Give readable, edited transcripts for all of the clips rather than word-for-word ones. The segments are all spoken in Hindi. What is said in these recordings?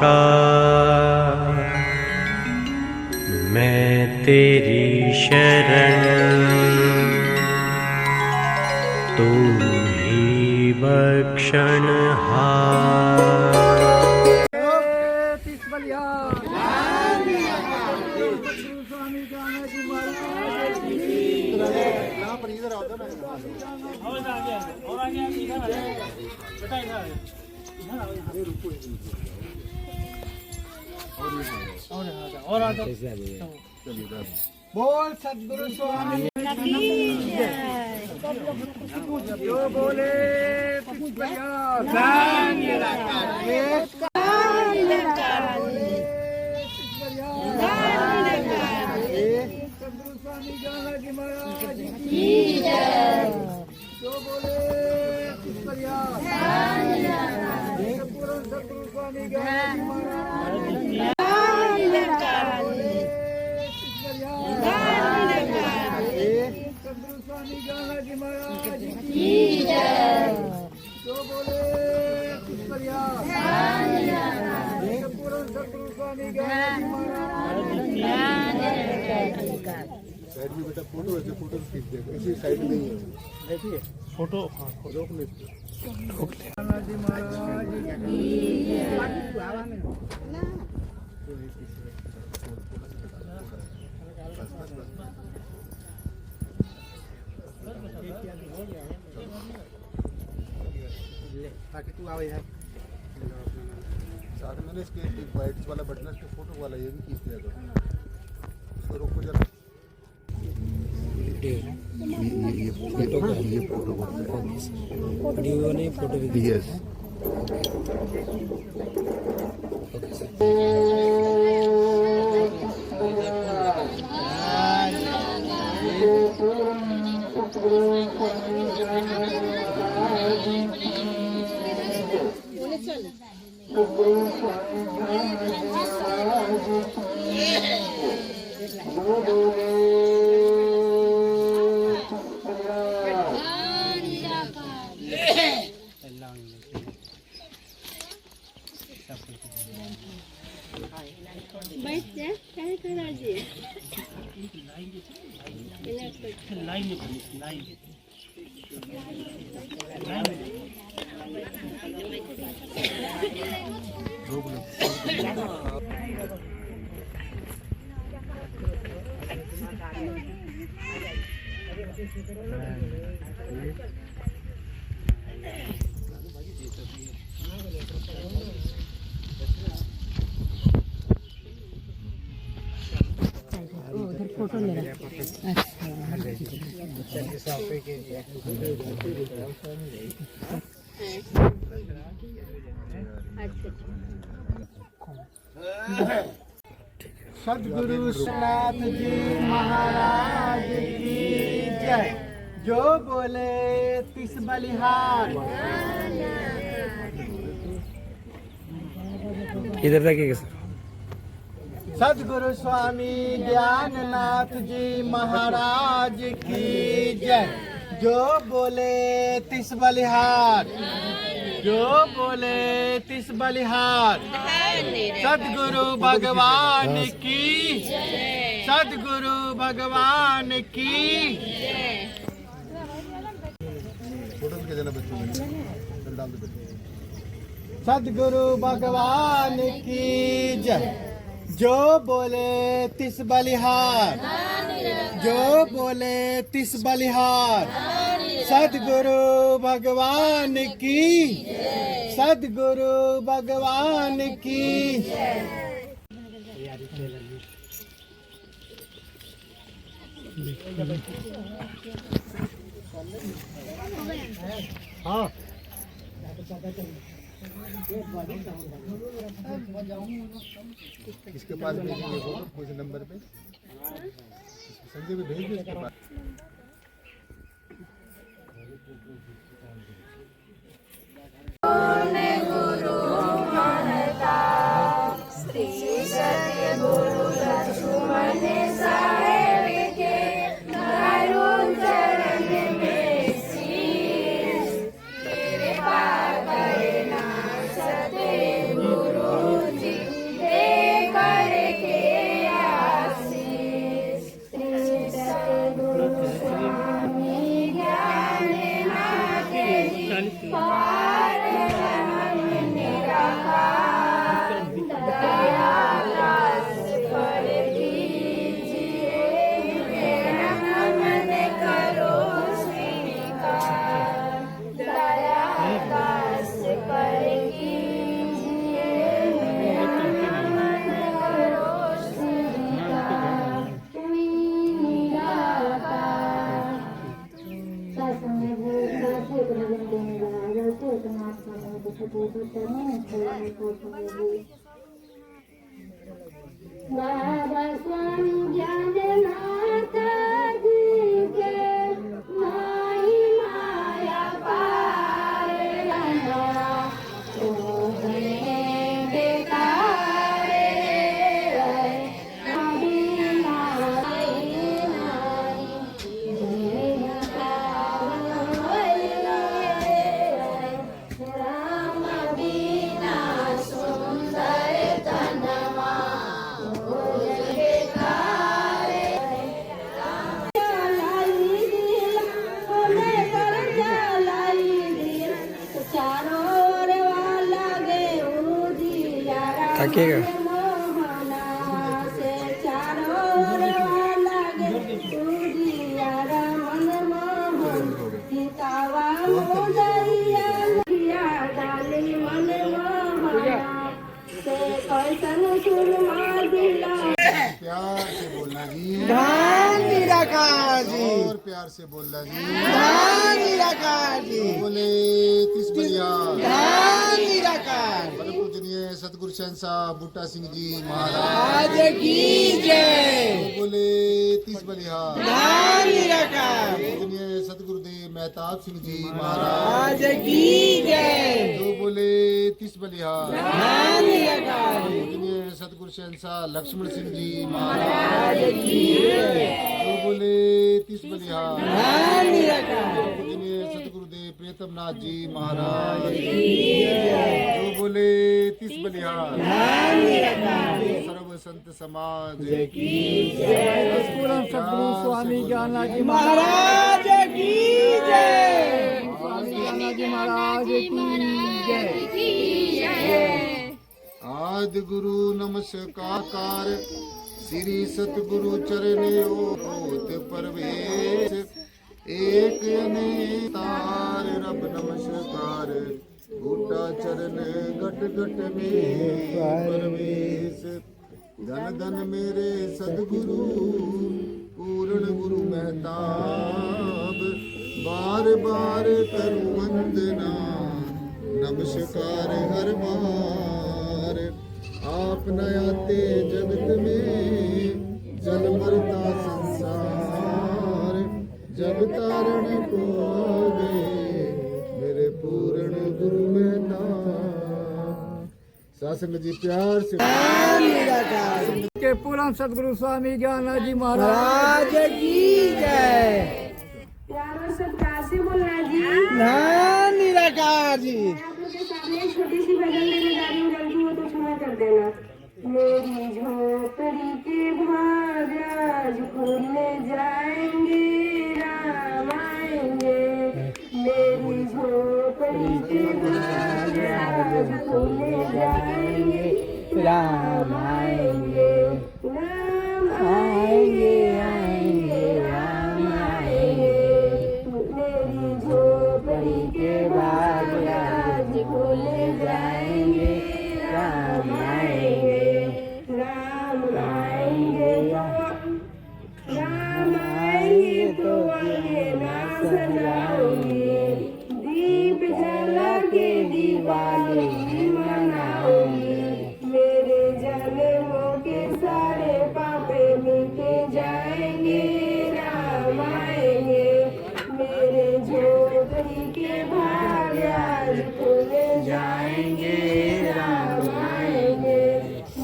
का मैं तेरी शरण, तू ही बख्शनहार। बोल सद्गुरु स्वामी जो बोले सद्गुरु स्वामी जानाजी महाराज की जय। जो बोले सद्गुरु स्वामी जानाजी महाराज सद्गुरु स्वामी जानाजी महाराज की जय। जो बोले सद्गुरु स्वामी जानाजी महाराज। साइड में बेटा फोटो है, फोटो खींच दे, किसी साइड नहीं है। देखिए फोटो, हाँ रोक ले जानाजी महाराज की जय। ताकि तू आवे यार साथ में इसके वाइट वाला बटन इसके फोटो वाला ये भी खींच दिया तो इसको रोको जरा। ये फोटो वीडियो नहीं फोटो भी यस फोटो ले रहा। सद्गुरु नाथ जी महाराज की जय। जो बोले तिस बलिहार। इधर देखिए सर। सद्गुरु स्वामी ज्ञाननाथ जी महाराज की जय। जो बोले तिस बलिहार, जो बोले तिस बलिहार। सद्गुरु भगवान की, सद्गुरु भगवान की। सद्गुरु भगवान की जय। जो बोले तिस बलिहार, जो बोले तिस बलिहार। सद्गुरु भगवान की, सद्गुरु भगवान की। हाँ इसके पास भेजेंगे फोटो मुझे नंबर पे संजय में भेज दो इसके पास। गुरु जी बाबा स्वामी ज्ञाननाथ जी के माई माया पारे ओ बेकारे राम बिना सुंदर तनवा ताकिएगा प्यार से बोलना जी, धान निराकार जी, और प्यार से बोलना जी, धान निराकार जी, बोले तीस बलिया धान निराकार परम पूजनीय सतगुरु शहंशाह बूटा सिंह जी महाराज आज की जय, बोले तीस बलिया धान निराकार पूजनीय सतगुरुदेव मेहताब सिंह जी महाराज आज की जय, जो बोले तीस बलिया धान निराकार पूजनीय सतगुरु शहंशाह लक्ष्मण सिंह जी महाराज आज की जय, जो बोले तीस बलिया धान निराकार पूजनीय सतगुरुदेव प्रियतम नाथ जी महाराज जो बोले तीस बलिया धान निराकार सर्व संत समाज सतगुरु स्वामी ज्ञानाजी महाराज की जय, स्वामी ज्ञानाजी महाराज की जय। आदि गुरु नमस्कार श्री सतगुरु चरणों होत परवेश एक अनेतार रब नमस्कार बूटा चरण घट घट में परवेश धन धन मेरे सदगुरु पूर्ण गुरु मेहताब बार बार करूं वंदना नमस्कार हर बार आप न आते जगत में जल मरता संसार जब तारण को आवे मेरे पूर्ण गुरु मेहताब सासंग जी प्यार से के पूर्ण सतगुरु स्वामी ज्ञानाजी महाराज की जय, प्यार और सत्कार से बोलना जी। धान निराकार जी, आप लोग के सामने एक छोटी सी भजन लेने जा रही हूँ, गलती हो तो क्षमा कर देना। मेरी झोपड़ी के भाग आज खुलने जाएंगे राम आएंगे, मेरी झोपड़ी के भाग आज खुलने जाएंगे राम आएंगे, राम आएंगे आएंगे राम आएंगे, मेरी झोपड़ी के भाग आज खुले जाएंगे राम आएंगे, राम आएंगे तो अंगना सजाऊंगी, दीप जला के दिवाली मनाऊंगी, मेरे जन्मों के सारे पापे मिटे जाएंगे राम आएंगे, मेरे झोपड़ी के भाग आज खुले जाएंगे राम आएंगे,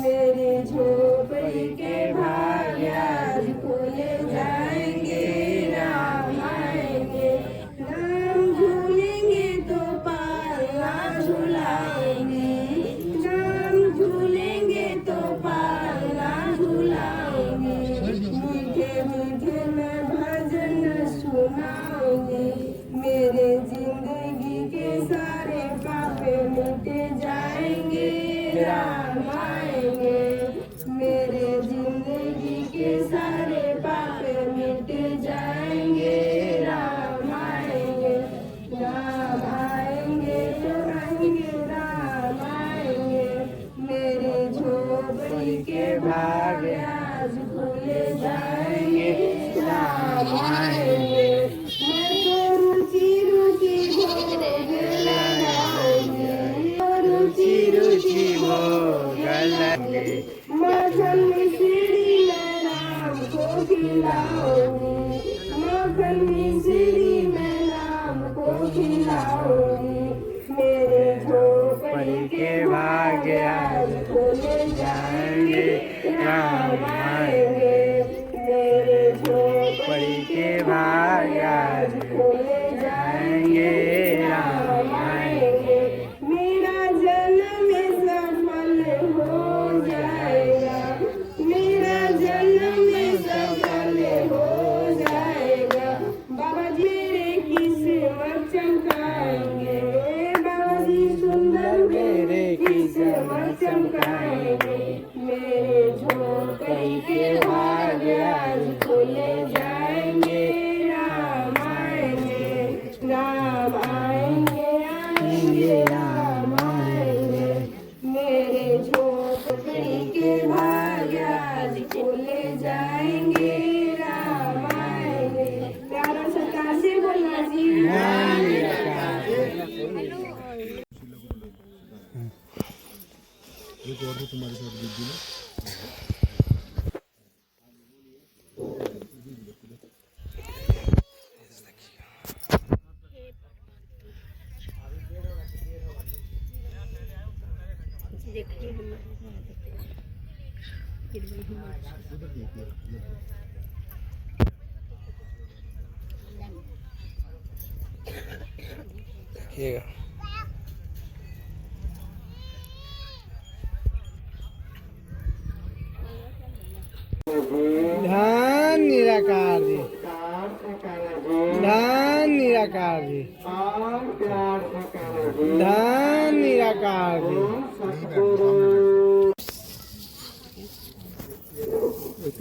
मेरे झोपड़ी के भाग आज खुले जाएंगे राम आएंगे, राम झूलेंगे तो पालना झुलाएंगे, राम झूलेंगे तो पालना झुलाएंगे, मीठे मीठे मैं भजन सुनाऊंगी, मेरे जिंदगी के सारे पापे मिटे जाएंगे राम आएंगे, मेरे जिंदगी के सारे पापे मिटे जाएंगे राम आएंगे, राम आएंगे तो आएंगे राम आएंगे, मेरे झोपड़ी के भाग आज खुले जाएंगे राम आएंगे, मैं तो रुचि रुचि भोग लगाऊंगी, बनाऊंगी, माखन मिश्री मैं राम को खिलाऊंगी। मेरे झोपड़ी के भाग्य आज खोले जाएंगे, राम आएंगे। मेरे झोपड़ी के भाग्य आज खोले जाएंगे, राम आएंगे। मेरा जन्म सफल हो जाएगा, मेरा जन्म सफल हो जाएगा। बाबा जी मेरे किस्मत चमकाएंगे, बाबा जी सुंदर मेरे किस्मत चमकाएंगे। मेरे झोपड़ी के भाग्य आज खोले जाएंगे, राम आएंगे, राम आएंगे, आएंगे राम आएंगे। मेरे झोपड़ी के भाग्य आज खोले जाएंगे, राम आएंगे। प्यारा सरकार से बोलना जी। एक और तो तुम्हारे साथ बीत गई ना। देखिएगा। धन निराकार जी, धन निराकार जी, धन निराकार जी।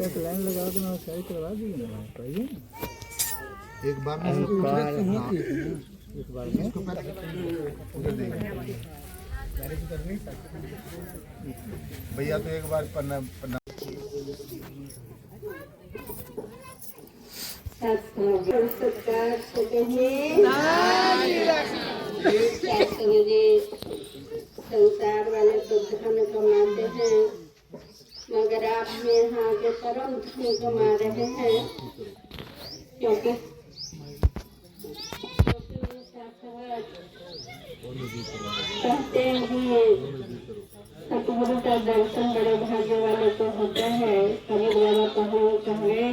एक लाइन लगा के ना सही करवा दी ना, कहिए एक बार में एक बार में उधर देखिए भैया, तो एक बार पन्ना पन्ना संसार वाले तो धन कमाते हैं, मगर आप यहाँ के परम धन कमा रहे हैं, क्योंकि कहते हैं सतगुरु का दर्शन बड़े भाग्य वाले को होता है। कबीर बाबा कहे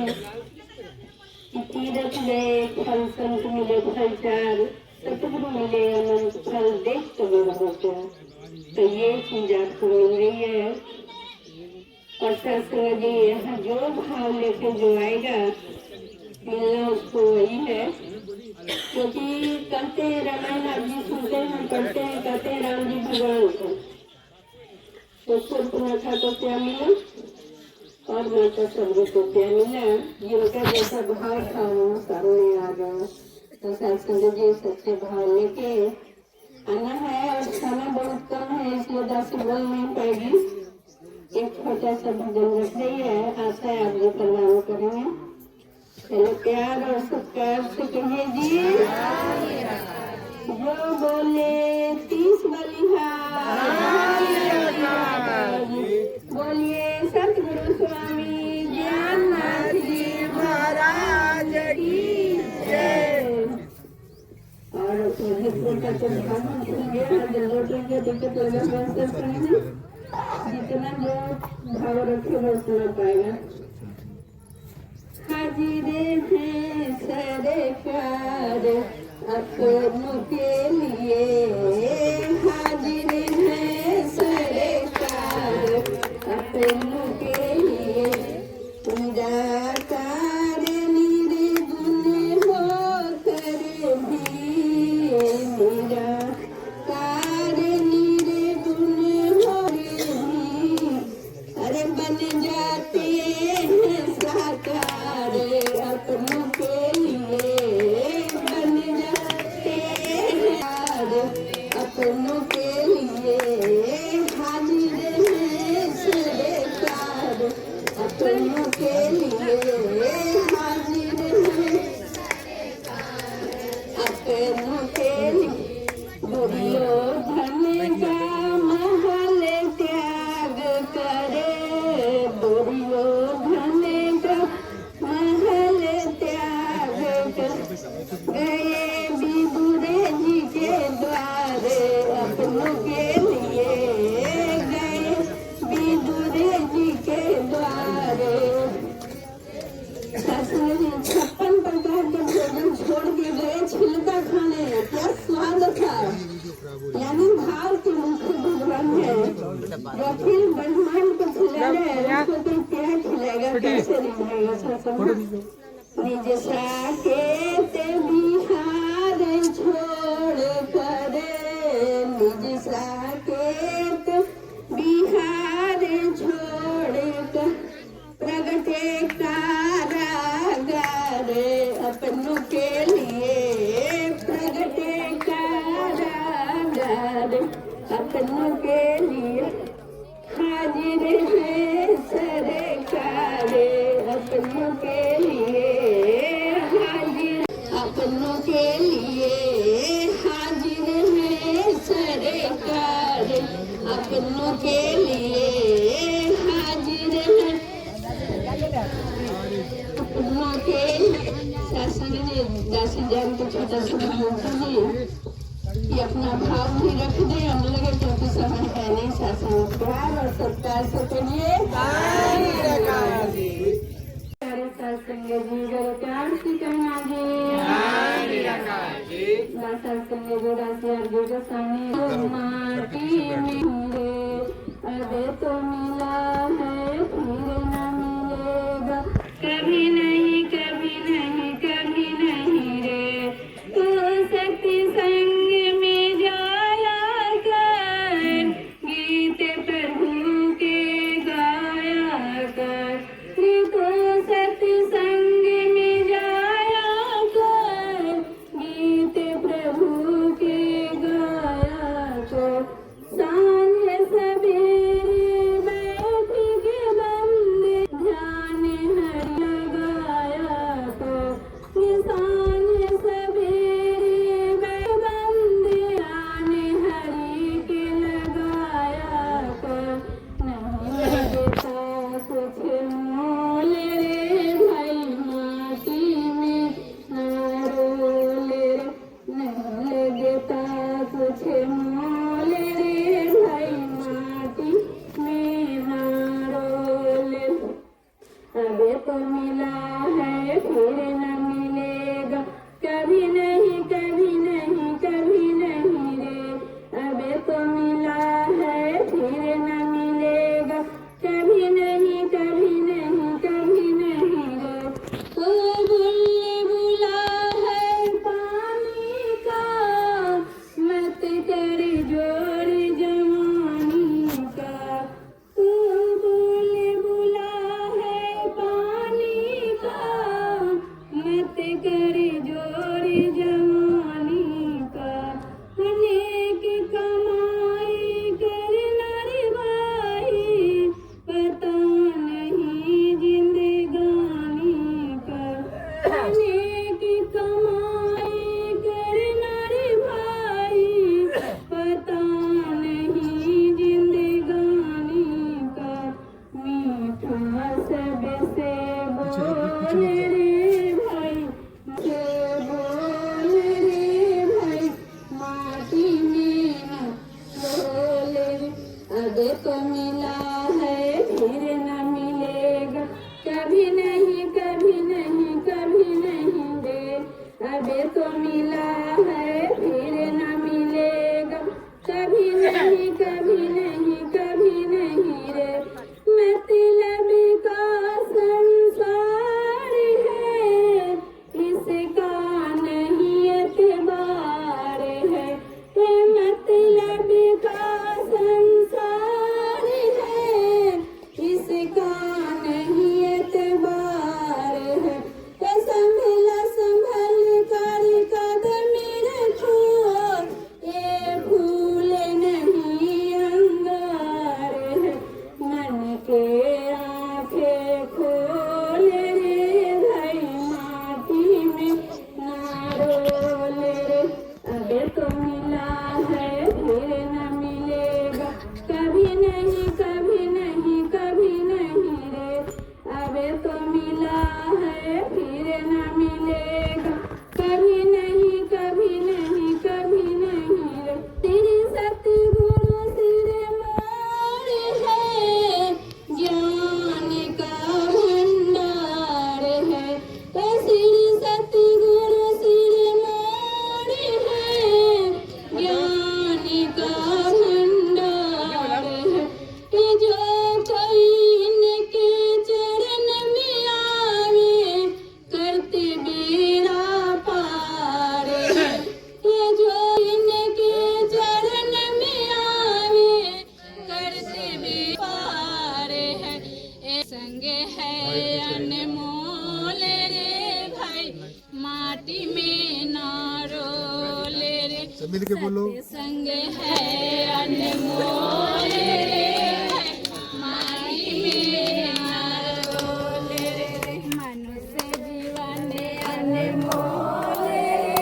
कि तीरथ गए फल संत मिले फल चार, सतगुरु मिले अनंत फल देख तो मेरा हो गया। तो ये चीज आपको मिल रही है। और सत्संग जी यहाँ जो भाव लेके जो आएगा मिलना उसको वही है। क्योंकि कहते हैं रामायण आप जी सुनते हैं, पढ़ते हैं, कहते हैं राम जी भगवान को तो सूर्पनखा को क्या मिला और माता सबरी को क्या मिला। जिनका जैसा भाव था वो सामने आ गया। तो सत्संग जी सच्चे भाव लेके आना है। और खाना बहुत कम है इसलिए 10 बोल नहीं पाएगी। एक छोटा सा भजन रख रही है, आशा है आप जो परवान करेंगे। चलो प्यार और सत्कार से कहिए जी। जो बोले 30 बलिहार, बोलिए सतगुरु स्वामी ज्ञाननाथ जी महाराज की जय। और जितना जो भाव रखे वो सुना पाएगा। हाजिरे हैं सारे प्यार अपनों के लिए, हाजिरे हैं सारे प्यार अपनों के लिए। निराकार निर्गुण होकर भी, निराकार निर्गुण होकर भी अरे बन जाते हैं साकार अपनों के लिए, बन जाते हैं निज साकेत बिहार छोड़ कर, निज साकेत बिहार छोड़ कर प्रगटे कारागार अपनों के लिए, प्रगटे कारागार अपनों के लिए हाजिर है सरकार अपनों के लिए, हाजिर अपनों के लिए हाजिर है सरकार अपनों के लिए, हाजिर है अपनों के शासन ने दासी जान को छोटा सा जी ये अपना भाव भी रख दे हम लगे क्योंकि समय है नहीं शासन प्यार और सत्कार से करिए सत्संग जी प्यार की करना जी सत्संग जी राशि अर्जुन के सामने माटी में अबे तो मिला है फिर न मिलेगा कभी नहीं कभी नहीं कभी नहीं रे तू शक्ति संग में जाया कर गीत प्रभु के गाया कर तू शक्ति संग में जाया कर गीत प्रभु के गाया कर सांझ सवेरे बैठ के बंदे ध्यान हरि लगाया कर सांझ सवेरे बंदे ध्यान हरि के लगाया कर नहीं लगता कुछ मोल रे भाई माटी में ना रोल रे नहीं लगता कुछ मोल रे भाई माटी में ना रोल अबे तो मिला है फिर न मिलेगा कभी नहीं कभी नहीं कभी नहीं रे अबे तो मिला है फिर न मिलेगा कभी नहीं कभी नहीं कभी नहीं रे तो बुलबुला है पानी का मत कर जोर जवानी का तू बुलबुला है पानी का मत कर जोर जवानी का अनेक कमाई करना रे भाई पता नहीं जिंदगानी का अनेक कमाई करना रे भाई पता नहीं जिंदगानी का मीठा सबसे बोल रे भाई से बोल रे भाई माटी में न बोल रे अबे तो मिला है फिर न मिलेगा कभी नहीं कभी नहीं कभी नहीं रे अबे तो मिला है फिर न मिलेगा कभी नहीं कभी नहीं कभी नहीं रे मतलब का संसार है इसका नहीं एतबार है ये मतलब का संसार है इसका नहीं एतबार है ये संभल संभल कर कदम रखो ये फूल नहीं अंगार है मन के आंखें खोल रे भाई माटी में ना रोल रे अबे तो मिला है फिर न मिलेगा कभी नहीं कभी नहीं कभी नहीं रे अबे तो मिला है फिर न मिलेगा कभी नहीं कभी नहीं कभी नहीं रे तेरी सतगुरु सिर मोर है ज्ञान का भंडार है श्री सतगुरु सिर मोर है ज्ञान का भंडार है कि जो कोई इनके चरण में आवे करते माटी में ना रोले रे सब मिल के बोलो। संग है अनमोल रे माटी में ना रोले रे मनुष्य जीवन अनमोल रे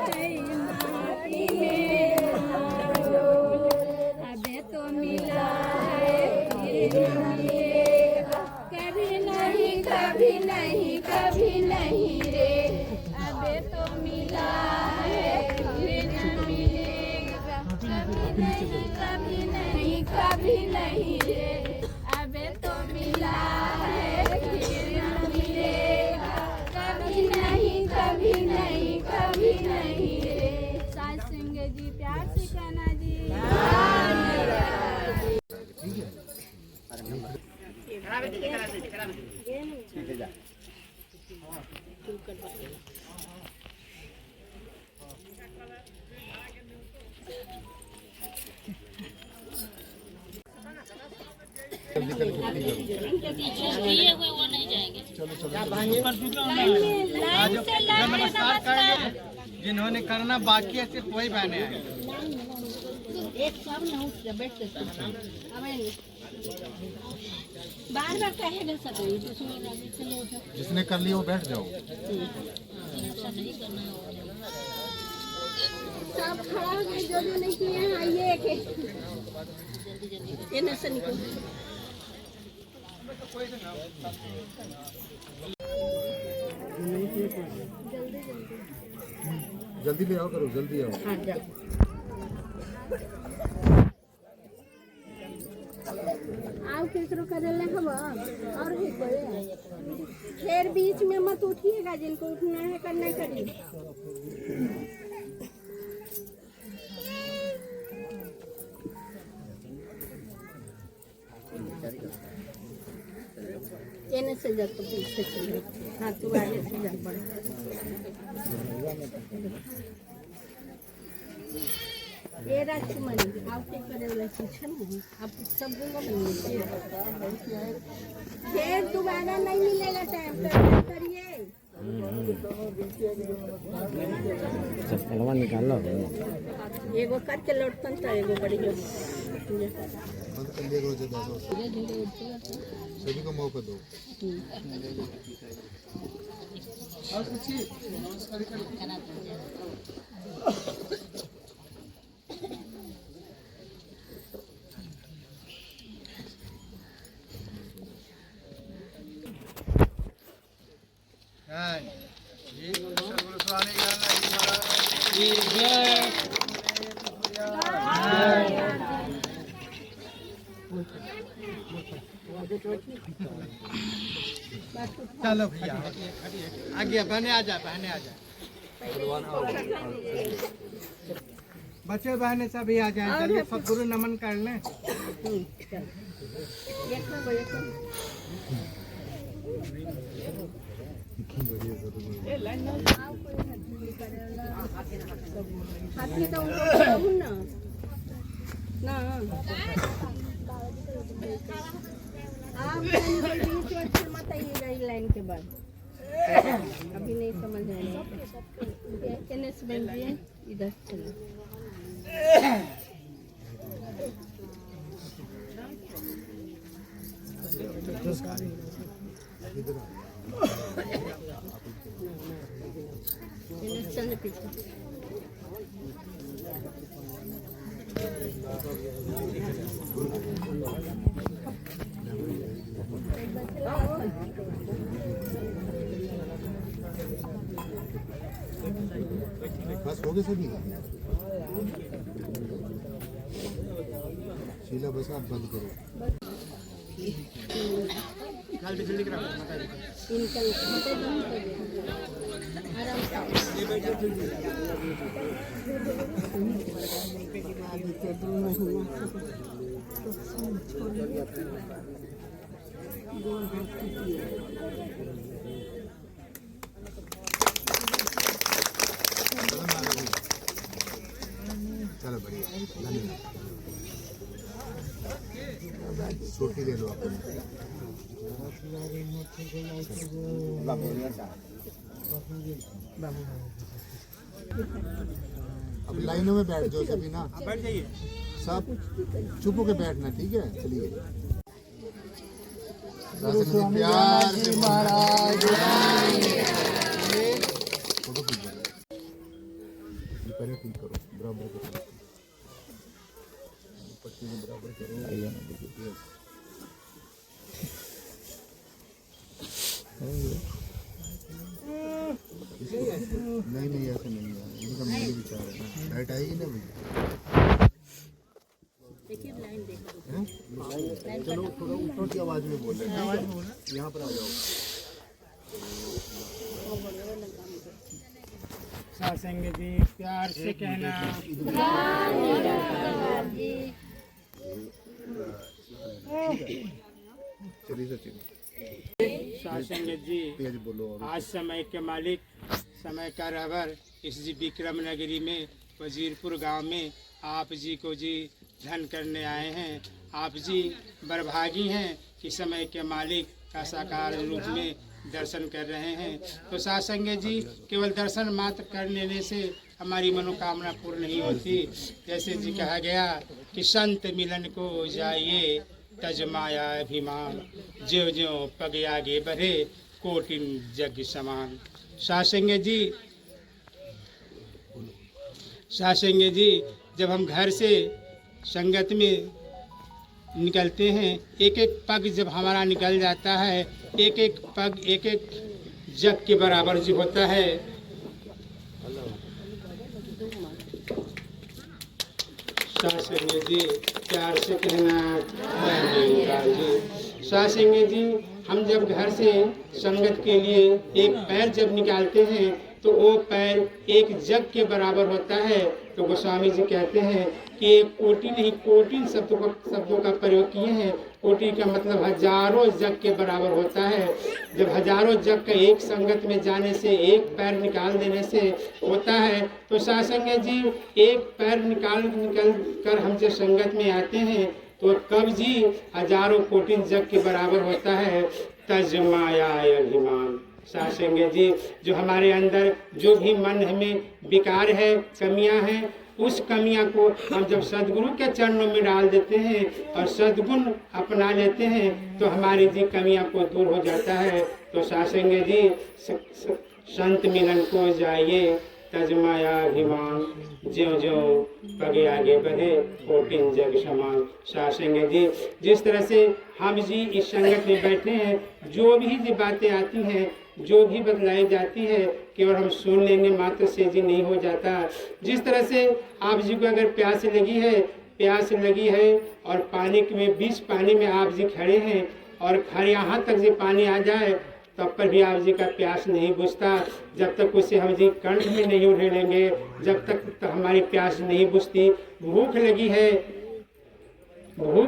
भाई माटी में ना रोले अबे तो मिला है फिर मिलेगा कभी नहीं कभी नहीं कभी नहीं रे अबे तो मिला है फिर मिलेगा कभी नहीं कभी नहीं कभी नहीं रे अबे तो मिला है फिर मिलेगा कभी नहीं कभी नहीं कभी नहीं रे साज सिंह जी प्यार से कहना जी नमस्कार करेंगे जिन्होंने करना बाकी है सिर्फ वही बहने आए। बार बार कहेगा सब जिसने कर लिया वो बैठ जाओ। सब खड़ा हो गए जो नहीं किए हैं आइए के ये से निकल जल्दी ले आओ करो, जल्दी आओ। आओ केकरो करेले हम और ही कोई फिर बीच में मत उठिएगा जिनको उठना है करना करिए एने से जा तो पीछे चले हाँ तू आगे से जा पड़ ये राजकुमारी आप क्या करे वाला शिक्षण है आप सब जगह मिलेंगे फिर दोबारा नहीं मिलेगा टाइम तो करिए चप्पलवा निकाल लो। एगो करके लौटतन तो एगो बड़ी जो बंद कर दिया करो जब सभी को मौका दो। चलो भैया आगे बहने आ जा, बहने आ जा, बच्चे बहने सभी आ जाए। चलिए सदगुरु नमन कर लें। हाथी तो उनको ना आप मत आइएगा इस लाइन के बाद अभी नहीं समझ आएगा इधर चलो चल पीछे बस हो गए सभी। शीला बस आप बंद करो। चलो बढ़िया, धन्यवाद। छोटी ले लो आप। अब लाइनों में बैठ जाओ सभी ना, बैठ जाइए। सब चुप होके बैठना, ठीक है? चलिए प्यार से महाराज फोटो खींच दो। पहले फील करो, बराबर करो, पट्टी में बराबर करो। नहीं ऐसा नहीं है, इनका मेरे विचार है ना। लाइट आएगी ना भैया, चलो थोड़ा ऊपर की आवाज में बोल रहे हैं, यहाँ पर आ जाओ। सासंग जी प्यार से कहना। चलिए सचिन सासंग जी तेज बोलो। आज समय के मालिक, समय का रहबर इस जी विक्रम नगरी में वजीरपुर गांव में आप जी को जी धन करने आए हैं। आप जी बरभागी हैं कि समय के मालिक का साकार रूप में दर्शन कर रहे हैं। तो सासंग जी केवल दर्शन मात्र कर लेने से हमारी मनोकामना पूर्ण नहीं होती। जैसे जी कहा गया कि संत मिलन को जाइए तज माया अभिमान, ज्यों ज्यों पग आगे बढ़े कोटिन जग समान। सासंग जी जब हम घर से संगत में निकलते हैं, एक एक पग जब हमारा निकल जाता है, एक एक पग एक एक जग के बराबर जो होता है। सासंग जी प्यार से कहना। सासंग जी हम जब घर से संगत के लिए एक पैर जब निकालते हैं तो वो पैर एक जग के बराबर होता है। तो गोस्वामी जी कहते हैं कि एक कोटि नहीं कोटि शब्दों का प्रयोग किए हैं। कोटि का मतलब हजारों जग के बराबर होता है। जब हजारों जग का एक संगत में जाने से, एक पैर निकाल देने से होता है। तो सासंग जी एक पैर निकाल कर हम जब संगत में आते हैं तो कब जी हजारों कोटि जग के बराबर होता है। तज माया अभिमान। सासंग जी जो हमारे अंदर जो भी मन हमें विकार है, कमियां हैं, उस कमियां को हम जब सद्गुरु के चरणों में डाल देते हैं और सद्गुण अपना लेते हैं तो हमारी जी कमियां को दूर हो जाता है। तो सासंग जी संत मिलन को जाइए तज माया अभिमान, ज्यों ज्यों पगे आगे बढ़े कोटिन जग समान। सासंग जी जिस तरह से हम जी इस संगत में बैठे हैं, जो भी जी बातें आती हैं, जो भी बतलाई जाती है, केवल हम सुन लेंगे मात्र से जी नहीं हो जाता। जिस तरह से आप जी को अगर प्यास लगी है और पानी में बीच पानी में आप जी खड़े हैं और खड़े यहाँ तक जी पानी आ जाए तब पर भी आप जी का प्यास नहीं बुझता। जब तक उसे हम जी कंठ में नहीं उड़ेलेंगे, जब तक तो हमारी प्यास नहीं बुझती। भूख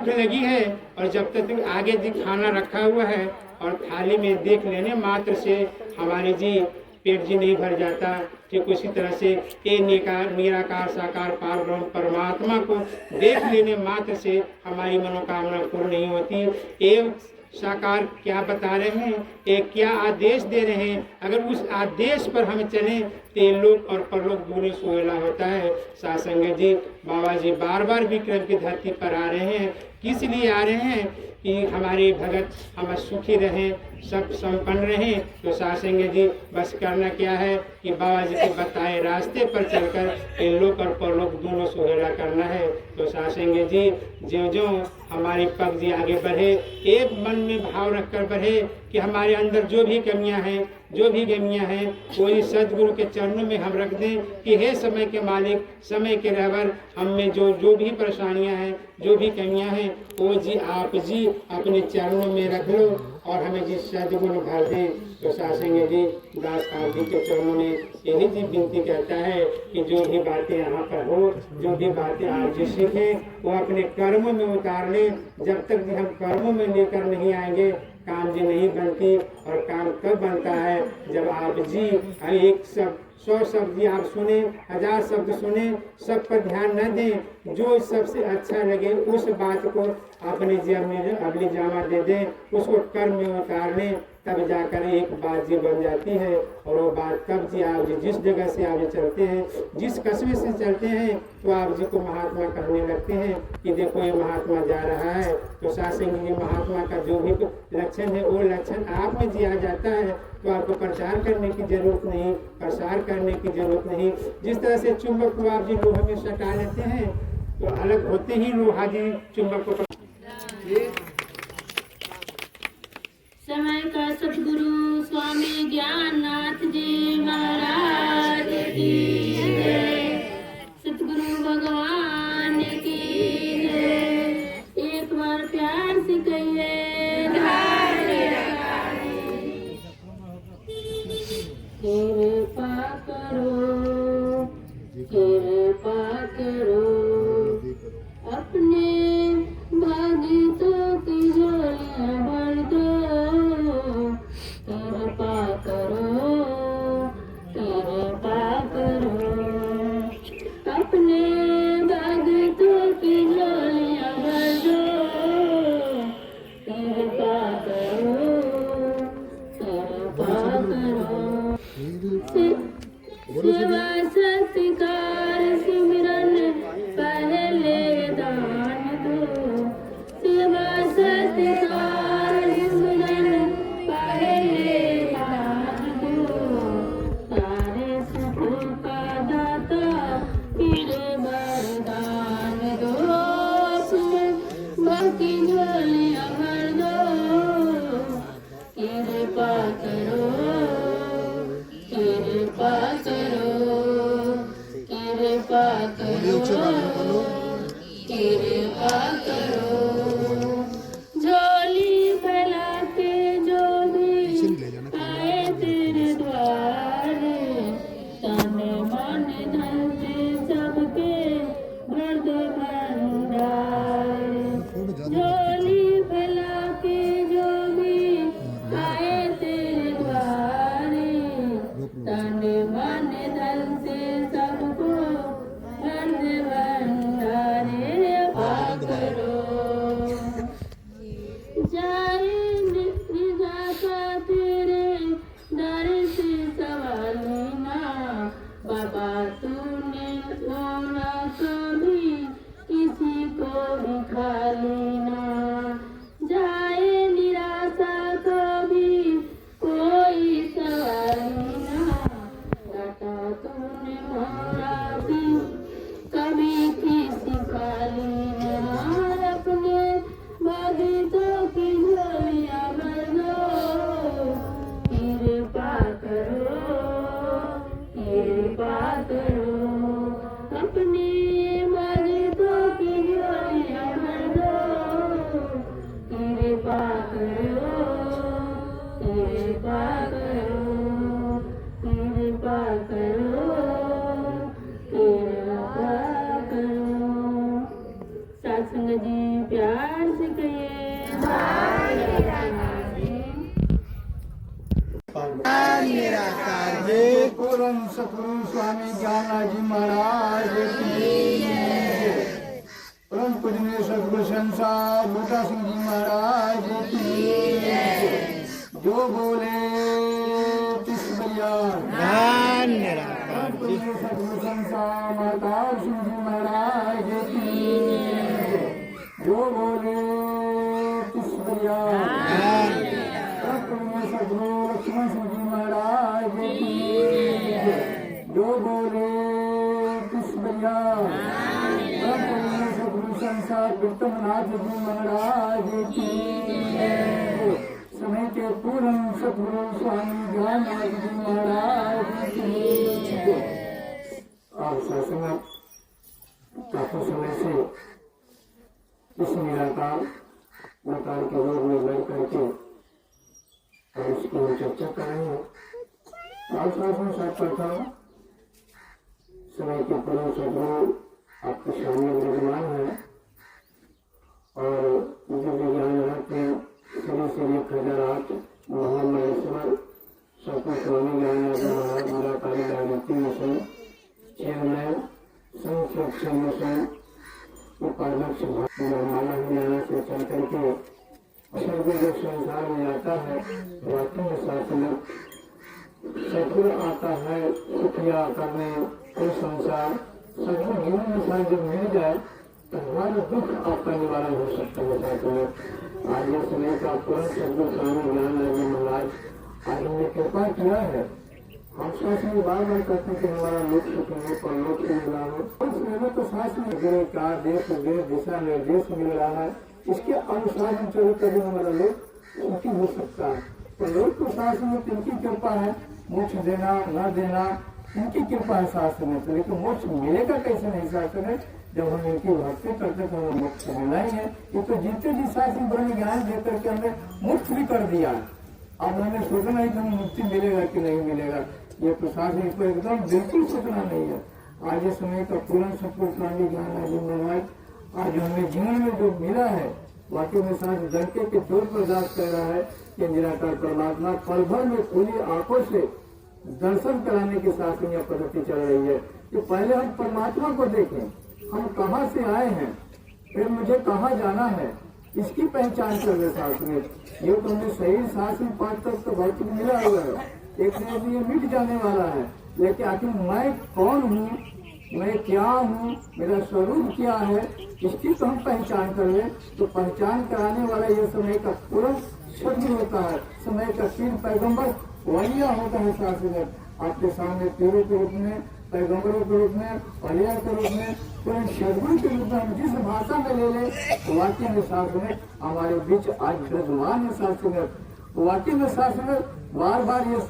लगी है और जब तक आगे जी खाना रखा हुआ है और थाली में देख लेने मात्र से हमारी जी पेट जी नहीं भर जाता। ठीक उसी तरह से ये निराकार साकार पार ब्रह्म परमात्मा को देख लेने मात्र से हमारी मनोकामना पूर्ण नहीं होती। एवं साकार क्या बता रहे हैं, एक क्या आदेश दे रहे हैं, अगर उस आदेश पर हम चलें तो लोक और परलोक दोनों सुहेला होता है। सासंग जी बाबा जी बार बार विक्रम की धरती पर आ रहे हैं। किस लिए आ रहे हैं कि हमारे भगत हम सुखी रहें, सब संपन्न रहें। तो सासंग जी बस करना क्या है कि बाबा जी के बताए रास्ते पर चलकर लोक और परलोक दोनों सुहेला करना है। तो सासंग जी ज्यों हमारी पग जी आगे बढ़े, एक मन में भाव रखकर बढ़े कि हमारे अंदर जो भी कमियां हैं, जो भी गमियां हैं, कोई सदगुरु के चरणों में हम रख दें कि हे समय के मालिक, समय के रहबर, हम में जो भी परेशानियां हैं, जो भी कमियां हैं, वो जी आप जी अपने चरणों में रख लो और हमें जी सदगुण भर दें। तो सासंग जी दास काजी के चरणों में यही जी विनती करता है कि जो भी बातें यहाँ पर हो, जो भी बातें आप जी सीखें, वो अपने कर्मों में उतार लें। जब तक भी हम कर्मों में लेकर नहीं आएंगे, काम जी नहीं बनती। और काम कब बनता है, जब आप जी एक सब 100 शब्द आप सुने, 1000 शब्द सुने, सब पर ध्यान न दें। जो सबसे अच्छा लगे उस बात को अपने जीवन में अगली जामा दे दें, उसको कर्म में उतार लें। तब जाकर एक बात जी बन जाती है। और वो बात कब जी आप जी जिस जगह से आप जी चलते हैं, जिस कस्बे से चलते हैं, तो आप जी को महात्मा कहने लगते हैं कि देखो ये महात्मा जा रहा है। तो सत्संग में महात्मा का जो भी लक्षण है वो लक्षण आप में जी आ जाता है। तो आपको प्रचार करने की जरूरत नहीं, प्रसार करने की जरूरत नहीं। जिस तरह से चुंबक को आप जी लोहे में सटा लेते हैं, तो अलग होते ही लोहा जी चुंबक को समय का सतगुरु स्वामी ज्ञाननाथ जी महाराज की जय, सतगुरु भगवान की जय। एक बार प्यार से कहिए कृपा करो, कृपा करो, अपने भक्तों की झोलियां भर दो। कृपा करो, कृपा करो, अपने भक्तों की झोलियां भर दो। कृपा करो, कृपा करो। सेवा सत्कार सिमरन पहले दान दो। सेवा सत्कार सिमरन पहले दान दो। सारे सुखों का दाता फिर वरदान दो। बाकी झोलियां भर दो। कृपा करो, कृपा करो, कृपा करो, कृपा करो। झोली फैला के जो भी आए तेरे द्वार, तन मन धन से सबके भर दे भंडार। झोली फैला के जो भी आए तेरे द्वार, तन मन धन से सबको भर दे भंडार। कृपा करो, जाए निजाता तेरे दर से सवाल ना। बाबा तूने ना कभी किसी को भी खाली ना। जाए निराशा कभी कोई सवाल ना। घाटा तूने मोरा भी कभी किसी खाली ना। अपने भक्तों की झोलियां भर दो। कृपा करो, कृपा करो, अपने भक्तों की झोलियां भर दो। कृपा करो, कृपा करो, कृपा करो, कृपा करो। सत्संग जी प्यार से कहिए जय पूर्ण सतगुरु स्वामी ज्ञाननाथ जी महाराज की जय। परम पूजनीय सतगुरु संसार बूटा सिंह जी महाराज की जय। जो बोले तिस बलियान परम पूजनीय सतगुरु संसार मातार सिंह जी महाराज की जय। जो बोले तिस बलियान सतगुरु लक्ष्मण सिंह जी महाराज की जय। जो बोले तिस बलियान सतगुरु संसार विक्रमनाथ जी महाराज की जय। समय के पूर्ण सतगुरु स्वामी ज्ञाननाथ जी महाराज की जय। आप सत्संग काफी समय से इस निराकार के रूप में लड़ करके और इसकी हम चर्चा कर रहे हैं। आज में साथ था समय के पूर्ण सदगुरु आपके सामने विद्यमान है। और जो विज्ञान के शुरू से लेकर रात महामहेश्वर सतगुरु स्वामी ज्ञाननाथ महाराज निराकारी जागृति मिशन चेयरमैन संघ सुरक्षा मिशन उपाध्यक्ष माला हरियाणा से चल करके सदगुरु जब संसार में आता है वास्तव में शासन सदगुरु आता है सुखिया करने कोई संसार सदगुरु जीवन में साथ जब मिल जाए तो हमारा दुख आपका निवारण हो सकता है। साथियों आज ये समय का पूर्ण सदगुरु स्वामी ज्ञानानंद जी महाराज आज हमने कृपा किया है। हम शासन में बार बार कहते हैं कि हमारा लोक सुख मिले पर लोक सुख मिला हो उसमें तो शासन गुरु का देश दिशा निर्देश मिल रहा है इसके अनुसार हम चलो कभी हमारा लोक सुखी हो सकता है। तो लोक तो शासन में इनकी कृपा है मोक्ष देना न देना इनकी कृपा है शासन में। तो लेकिन मोक्ष मिलेगा कैसे नहीं शासन है जब हम इनकी भक्ति करते तो हमें मोक्ष मिला ही है। ये तो जीते जी शासन ब्रह्म ज्ञान देकर के हमें मुक्त भी कर दिया। अब हमें सोचना है कि हमें मुक्ति मिलेगा कि नहीं मिलेगा ये प्रशासन को एकदम बिल्कुल सोचना नहीं है। आज ये समय का पूर्ण सतगुरु स्वामी ज्ञानानंद जी महाराज आज हमें जीवन में जो मिला है वाकई में सांस डंके के जोर पर दास कर रहा है कि निराकार परमात्मा पल भर में खुली आंखों से दर्शन कराने की शासन यह पद्धति चल रही है कि पहले हम परमात्मा को देखें हम कहाँ से आए हैं फिर मुझे कहाँ जाना है इसकी पहचान कर रहे शासन ये तो हमें सही शासन पाठ तक तो भौतिक मिला हुआ है एक दिन ये मिट जाने वाला है लेकिन आखिर मैं कौन हूँ मैं क्या हूँ मेरा स्वरूप क्या है इसकी तो हम पहचान कर ले। तो पहचान कराने वाला ये समय का पूर्ण सदगुरु होता है समय का पीर पैगंबर वलिया होता है शासन आपके सामने पीरों के रूप में पैगंबरों के रूप में वलिया के रूप में पूर्ण सदगुरु के रूप में हम जिस भाषा में ले ले वाकई में शासन हमारे बीच आज विद्यमान है शासन वाकई में शासन बार बार ये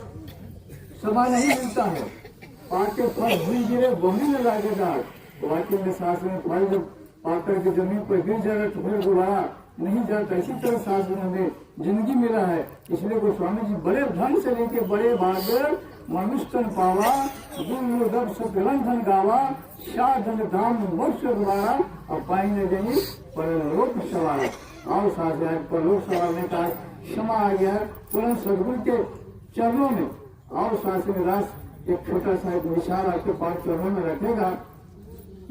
समय नहीं मिलता है पाके फल भूल गिरे वही में लागेदार वाकई में शासन फल जब पाकर के जमीन पर गिर जाएगा तो फिर दोबारा नहीं जाता। इसी तरह शासन हमें जिंदगी मिला है इसलिए गोस्वामी जी बड़े ढंग से लेके बड़े भागे मनुष्य पावा दुर्लभ सकलन धन गावा शाह धन धाम मोक्ष द्वारा और पाई न जनी पर लोक सवार और शासन पर लोक सवार ने कहा क्षमा आ गया है पूर्ण सदगुरु के चरणों में और शासन रास एक छोटा सा एक विचार आपके 5 चरणों में रखेगा।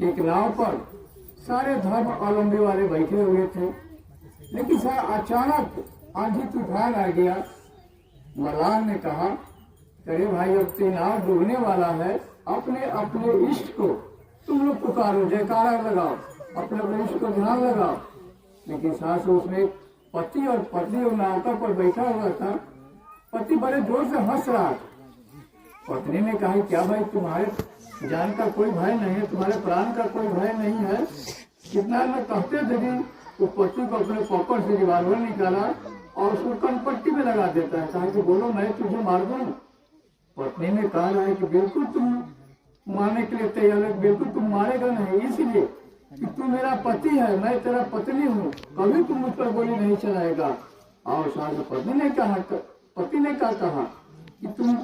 एक नाव पर सारे धर्म अवलंबी वाले बैठे हुए थे लेकिन सर अचानक आंधी तूफान आ गया। मलान ने कहा अरे भाई अब तो नाव डूबने वाला है अपने अपने इष्ट को तुम लोग पुकारो जयकारा लगाओ अपने अपने इष्ट को ध्यान लगाओ। लेकिन सास उसमें पति और पत्नी और नावका पर बैठा हुआ था। पति बड़े जोर से हंस रहा था। पत्नी ने कहा क्या भाई तुम्हारे जान का कोई भय नहीं है तुम्हारे प्राण का कोई भय नहीं है कितना न कहते थे तो पति को अपने पॉकेट से रिवॉल्वर निकाला और उसको कनपट्टी में लगा देता है कहा कि बोलो मैं तुझे मार दूं। पत्नी ने कहा है कि बिल्कुल तुम मारने के लिए तैयार है बिल्कुल तुम मारेगा नहीं इसलिए कि तू मेरा पति है मैं तेरा पत्नी हूँ कभी तुम मुझ पर गोली नहीं चलाएगा। और साथ पति ने क्या कहा कि तुम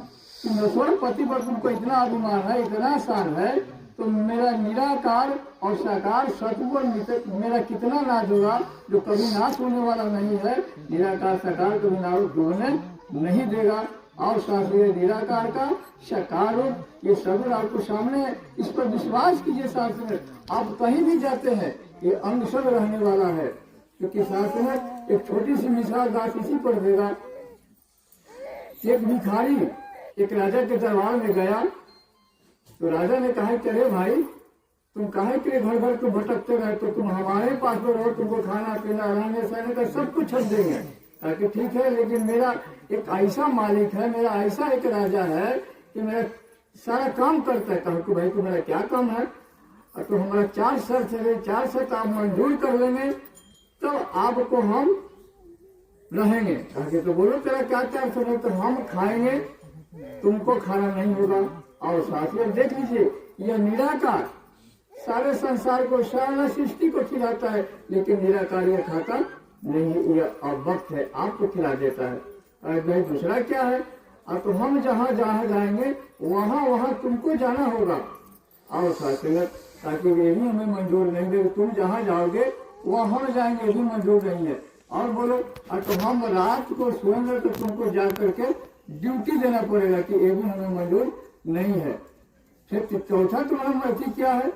नश्वर पति पर तुमको इतना अभिमान है इतना शान है तो मेरा निराकार और साकार सतगुरु मेरा कितना नाज होगा जो कभी नाश होने वाला नहीं है। निराकार साकार कभी नाश होने नहीं देगा। और शास्त्रीय निराकार का साकार रूप ये सगुण आपको सामने है इस पर विश्वास कीजिए। शास्त्र आप कहीं भी जाते हैं ये अंग सब रहने वाला है क्योंकि शास्त्र में एक छोटी सी मिसाल बात इसी पर देगा। एक भिखारी एक राजा के दरबार में गया तो राजा ने कहा कि अरे भाई तुम काहे के घर घर तुम भटकते रहे तो तुम हमारे पास में रहो तुमको खाना पीना रहने सहने का सब कुछ हम देंगे। ताकि ठीक है लेकिन मेरा एक ऐसा मालिक है मेरा ऐसा एक राजा है कि मेरा सारा काम करता है। कहा कि भाई तुम्हारा क्या काम है तो हमारा 4 शर्त है 4 शर्त आप मंजूर कर लेंगे तो आपको हम रहेंगे। कहा तो बोलो तेरा क्या 4 शर्त है। तो हम खाएंगे तुमको खाना नहीं होगा। और साथियों देख लीजिए यह निराकार सारे संसार को सारा सृष्टि को खिलाता है लेकिन निराकार यह खाता नहीं यह अवक्त है आपको खिला देता है। और भाई दूसरा क्या है तो हम जहाँ जहाँ जाएंगे वहाँ तुमको जाना होगा। और साथियों ताकि ये भी हमें मंजूर नहीं दे तुम जहाँ जाओगे वहाँ हम जाएंगे ये भी मंजूर नहीं है। और बोलो तो हम रात को सोएंगे तो तुमको जा करके ड्यूटी देना पड़ेगा कि ये भी हमें मंजूर नहीं है। फिर चौथा तुम्हारा मर्जी क्या है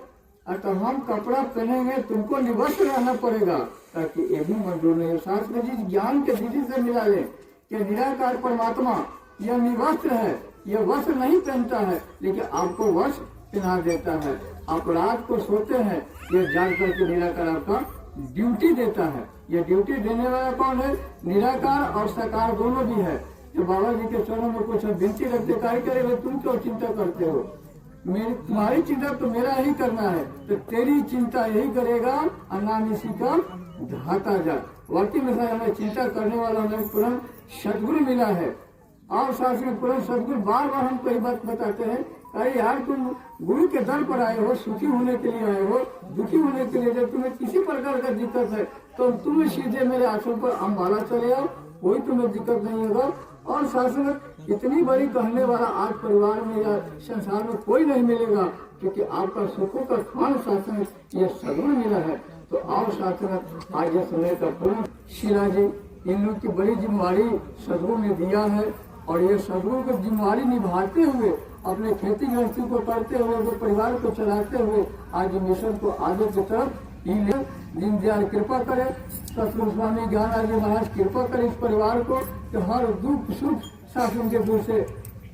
अतः हम कपड़ा पहनेंगे, तुमको निवस्त्र रहना पड़ेगा, ताकि ये भी मंजूर नहीं हो। शास्त्र जी ज्ञान के विधि से मिला ले कि निराकार परमात्मा यह निवस्त्र है, यह वस्त्र नहीं पहनता है, लेकिन आपको वस्त्र पहना देता है। आप रात को सोते हैं, ये जाग करके निराकार आपका ड्यूटी देता है। ये ड्यूटी देने वाला कौन है? निराकार और साकार दोनों भी है। तो बाबा जी के चरणों में कुछ विनती रखते, कार्य करेंगे, तुम क्यों चिंता करते हो? तुम्हारी चिंता तो मेरा ही करना है, तो तेरी चिंता यही करेगा, अनामिसी का धाता जा। वाकई में हमें चिंता करने वाला हमें पूर्ण सदगुरु मिला है। और साथ में पूर्ण सदगुरु बार बार हमको ये बात बताते हैं, अरे यार तुम गुरु के दर पर आए हो, सुखी होने के लिए आए हो, दुखी होने के लिए। जब तुम्हें किसी प्रकार का दिक्कत है तो तुम्हें सीधे मेरे आश्रम पर अम्बाला चले आओ, कोई तुम्हें दिक्कत नहीं होगा। और शासन इतनी बड़ी कहने वाला आज परिवार में या संसार में कोई नहीं मिलेगा, क्योंकि आपका सुखों का खान शासन ये सदगुण मिला है। तो आओ शासन आज ये समय का पूर्ण शिला जी, इन लोग की बड़ी जिम्मेवारी सदगुरु ने दिया है, और ये सदगुरु की जिम्मेवारी निभाते हुए, अपने खेती गृहस्थी को करते हुए, वो परिवार को चलाते हुए आज मिशन को आगे की तरफ दीनदयाल कृपा करे, सतगुरु स्वामी ज्ञानानंद महाराज कृपा करे इस परिवार को, कि हर दुख सुख शासन के दूर से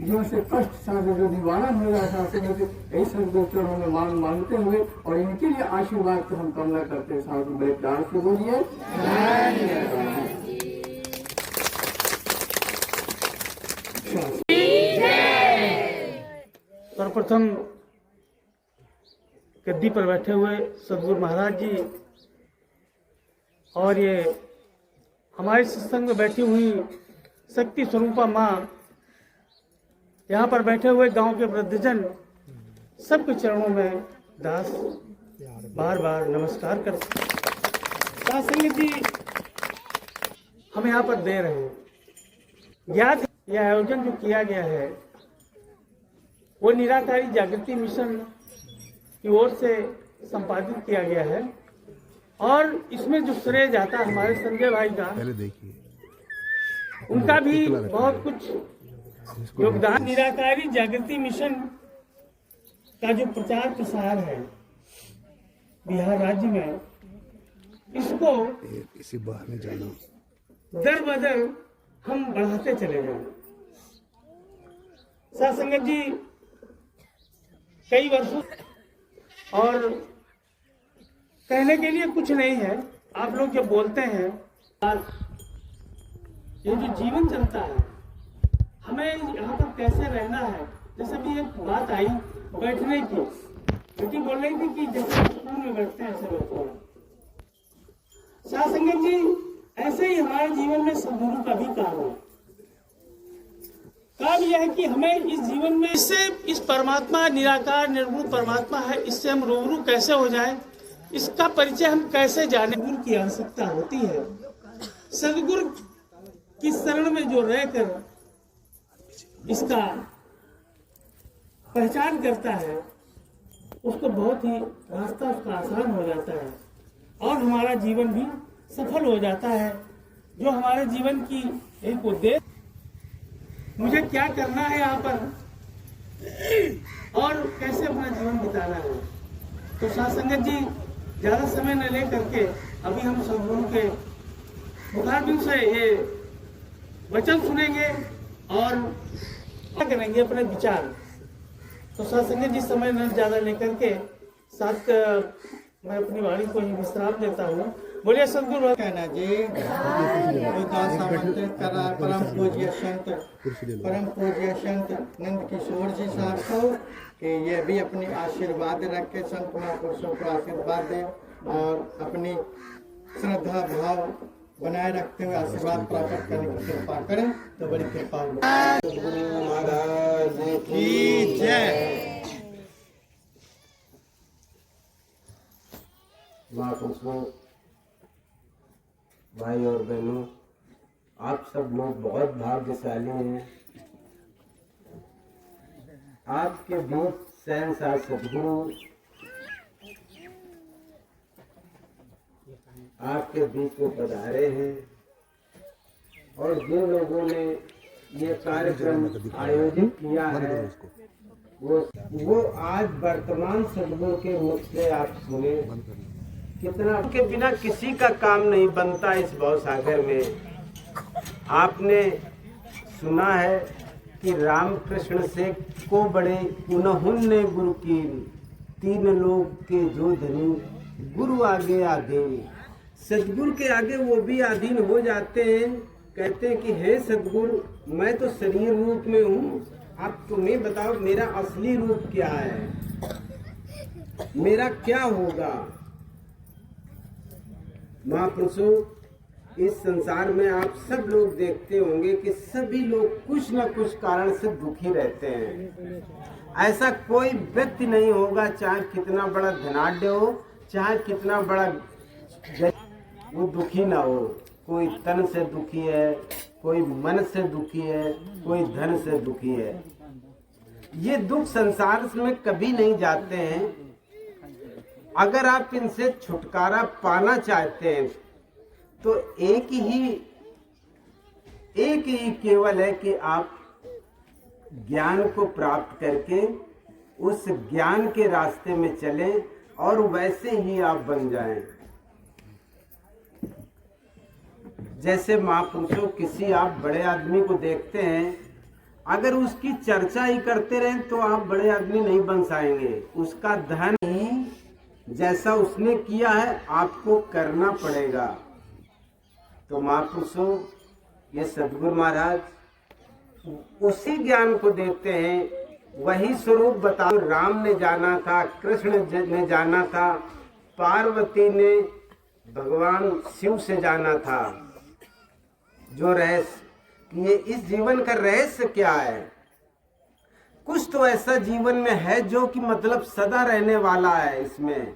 जीवन से कष्ट शासन जो निवारण हो रहा शासन से यही सदगुरु चरणों में मांगते हुए, और इनके लिए आशीर्वाद को हम कामना करते हैं। साथ में बड़े प्यार से बोलिए। सर्वप्रथम गद्दी पर बैठे हुए सदगुरु महाराज जी और ये हमारे सत्संग में बैठी हुई शक्ति स्वरूपा माँ, यहाँ पर बैठे हुए गांव के वृद्धजन, सबके चरणों में दास बार बार नमस्कार करते। दास संगत जी हम यहाँ पर दे रहे हैं। ज्ञात है यह आयोजन जो किया गया है वो निराकारी जागृति मिशन की ओर से संपादित किया गया है, और इसमें जो श्रेय जाता है हमारे संजय भाई का, उनका भी बहुत कुछ योगदान। निराकारी जागृति मिशन का जो प्रचार प्रसार है बिहार राज्य में, इसको दर बदर हम बढ़ाते चले जाएं। साथ संगत जी कई वर्षों, और कहने के लिए कुछ नहीं है, आप लोग जब बोलते हैं ये जो जीवन चलता है, हमें यहाँ पर कैसे रहना है। जैसे भी एक बात आई बैठने की, बेटी बोल रही थी कि जैसे स्कूल में बैठते हैं ऐसे बैठते हैं। साथ संगत जी ऐसे ही हमारे जीवन में सदगुरु का भी काम है। काम यह है कि हमें इस जीवन में इससे, इस परमात्मा निराकार निर्गुण परमात्मा है, इससे हम रूबरू कैसे हो जाए, इसका परिचय हम कैसे जाने। गुरु की आवश्यकता होती है। सदगुरु की शरण में जो रहकर इसका पहचान करता है, उसको बहुत ही रास्ता उसका आसान हो जाता है, और हमारा जीवन भी सफल हो जाता है। जो हमारे जीवन की एक उद्देश्य, मुझे क्या करना है यहाँ पर और कैसे अपना जीवन बिताना है। तो साथ संगत जी ज्यादा समय न ले करके अभी हम सदगुरु के मुखारबिंद से ये वचन सुनेंगे और क्या करेंगे अपने विचार। तो साथ संगत जी समय न ज्यादा लेकर के साथ मैं अपनी वाणी को ही विश्राम देता हूँ। बोलिए सदगुरु कहना जी। उदास आमंत्रित कर रहा परम पूज्य संत नंद किशोर जी साहब को कि ये भी अपनी आशीर्वाद रख के संत महापुरुषों को आशीर्वाद दें और अपनी श्रद्धा भाव बनाए रखते हुए आशीर्वाद प्राप्त करने की कृपा करें, तो बड़ी कृपा होगी। सदगुरु महाराज की जय। महापुरुषों, भाई और बहनों, आप सब लोग बहुत भाग्यशाली हैं। आपके बीच शहंशाह सदगुरु आपके बीच में पधारे हैं, और जिन लोगों ने ये कार्यक्रम आयोजित किया है वो आज वर्तमान सदगुरु के मुख से आप सुने, कितना के बिना किसी का काम नहीं बनता इस भवसागर में। आपने सुना है कि रामकृष्ण से को बड़े उन्होंने गुरु की, तीन लोग के जो धनी गुरु आगे आधीन। सदगुरु के आगे वो भी अधीन हो जाते हैं, कहते हैं कि हे सदगुरु मैं तो शरीर रूप में हूँ, आप तुम्हें बताओ मेरा असली रूप क्या है, मेरा क्या होगा। महापुरुषों, इस संसार में आप सब लोग देखते होंगे कि सभी लोग कुछ न कुछ कारण से दुखी रहते हैं। ऐसा कोई व्यक्ति नहीं होगा, चाहे कितना बड़ा धनाढ्य हो, चाहे कितना बड़ा वो दुखी ना हो। कोई तन से दुखी है, कोई मन से दुखी है, कोई धन से दुखी है। ये दुख संसार में कभी नहीं जाते हैं। अगर आप इनसे छुटकारा पाना चाहते हैं तो एक ही केवल है कि आप ज्ञान को प्राप्त करके उस ज्ञान के रास्ते में चलें और वैसे ही आप बन जाएं। जैसे महापुरुषों, किसी आप बड़े आदमी को देखते हैं, अगर उसकी चर्चा ही करते रहें तो आप बड़े आदमी नहीं बन पाएंगे। उसका धन ही जैसा उसने किया है आपको करना पड़ेगा। तो महापुरुषों, ये सदगुरु महाराज उसी ज्ञान को देते हैं, वही स्वरूप बताओ। राम ने जाना था, कृष्ण ने जाना था, पार्वती ने भगवान शिव से जाना था। जो रहस्य, ये इस जीवन का रहस्य क्या है? कुछ तो ऐसा जीवन में है जो कि मतलब सदा रहने वाला है इसमें।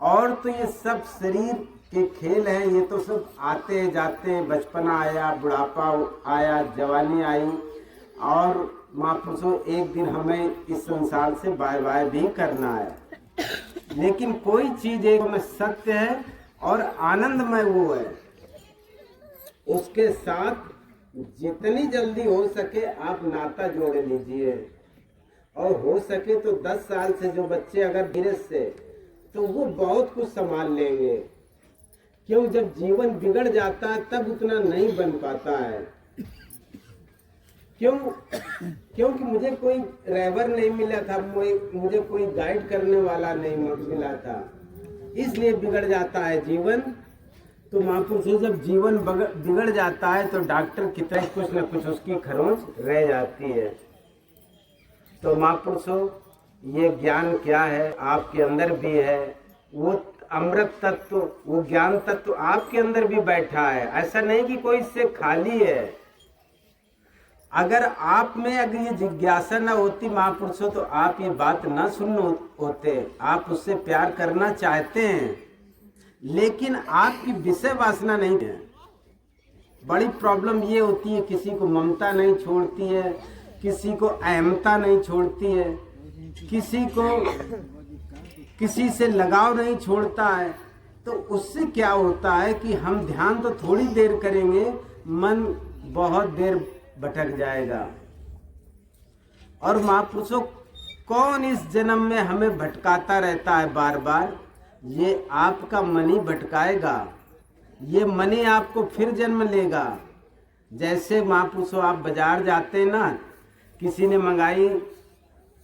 और तो ये सब शरीर के खेल हैं, ये तो सब आते जाते हैं। बचपना आया, बुढ़ापा आया, जवानी आई, और महापुरुषों एक दिन हमें इस संसार से बाय बाय भी करना है। लेकिन कोई चीज एक में सत्य है और आनंदमय वो है, उसके साथ जितनी जल्दी हो सके आप नाता जोड़ लीजिए। और हो सके तो 10 साल से जो बच्चे अगर धीरे से, तो वो बहुत कुछ संभाल लेंगे। क्यों, जब जीवन बिगड़ जाता है तब उतना नहीं बन पाता है। क्योंकि मुझे कोई ड्राइवर नहीं मिला था, मुझे कोई गाइड करने वाला नहीं मिला था, इसलिए बिगड़ जाता है जीवन। तो महापुरुषों, जब जीवन बिगड़ जाता है तो डॉक्टर की तरह कुछ न कुछ उसकी खरोंच रह जाती है। तो महापुरुषों, ये ज्ञान क्या है? आपके अंदर भी है। वो अमृत तत्व, वो ज्ञान तत्व आपके अंदर भी बैठा है। ऐसा नहीं कि कोई इससे खाली है। अगर आप में अगर ये जिज्ञासा न होती महापुरुषों, तो आप ये बात न सुन होते। आप उससे प्यार करना चाहते हैं, लेकिन आपकी विषय वासना नहीं है। बड़ी प्रॉब्लम ये होती है, किसी को ममता नहीं छोड़ती है, किसी को अहमता नहीं छोड़ती है, किसी को किसी से लगाव नहीं छोड़ता है। तो उससे क्या होता है कि हम ध्यान तो थोड़ी देर करेंगे, मन बहुत देर भटक जाएगा। और महापुरुषों, कौन इस जन्म में हमें भटकाता रहता है बार बार? ये आपका मन ही भटकाएगा। ये मन ही आपको फिर जन्म लेगा। जैसे महापुरुषों, आप बाजार जाते हैं ना, किसी ने मंगाई,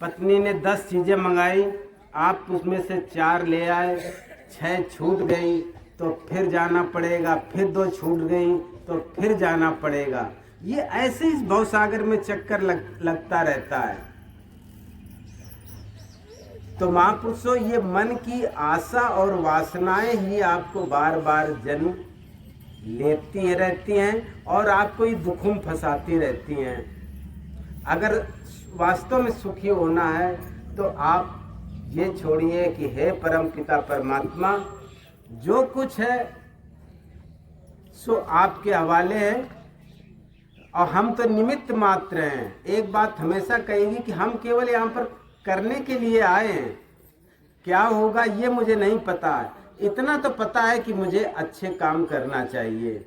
पत्नी ने 10 चीजें मंगाई, आप उसमें से 4 ले आए, 6 छूट गई तो फिर जाना पड़ेगा, फिर 2 छूट गई तो फिर जाना पड़ेगा। ये ऐसे इस भवसागर में चक्कर लगता रहता है। तो महापुरुषों, ये मन की आशा और वासनाएं ही आपको बार बार जन्म लेती रहती हैं और आपको ये दुखों में फंसाती रहती हैं। अगर वास्तव में सुखी होना है तो आप ये छोड़िए कि हे परम पिता परमात्मा, जो कुछ है सो आपके हवाले है और हम तो निमित्त मात्र हैं। एक बात हमेशा कहेगी कि हम केवल यहाँ पर करने के लिए आए हैं, क्या होगा ये मुझे नहीं पता है। इतना तो पता है कि मुझे अच्छे काम करना चाहिए।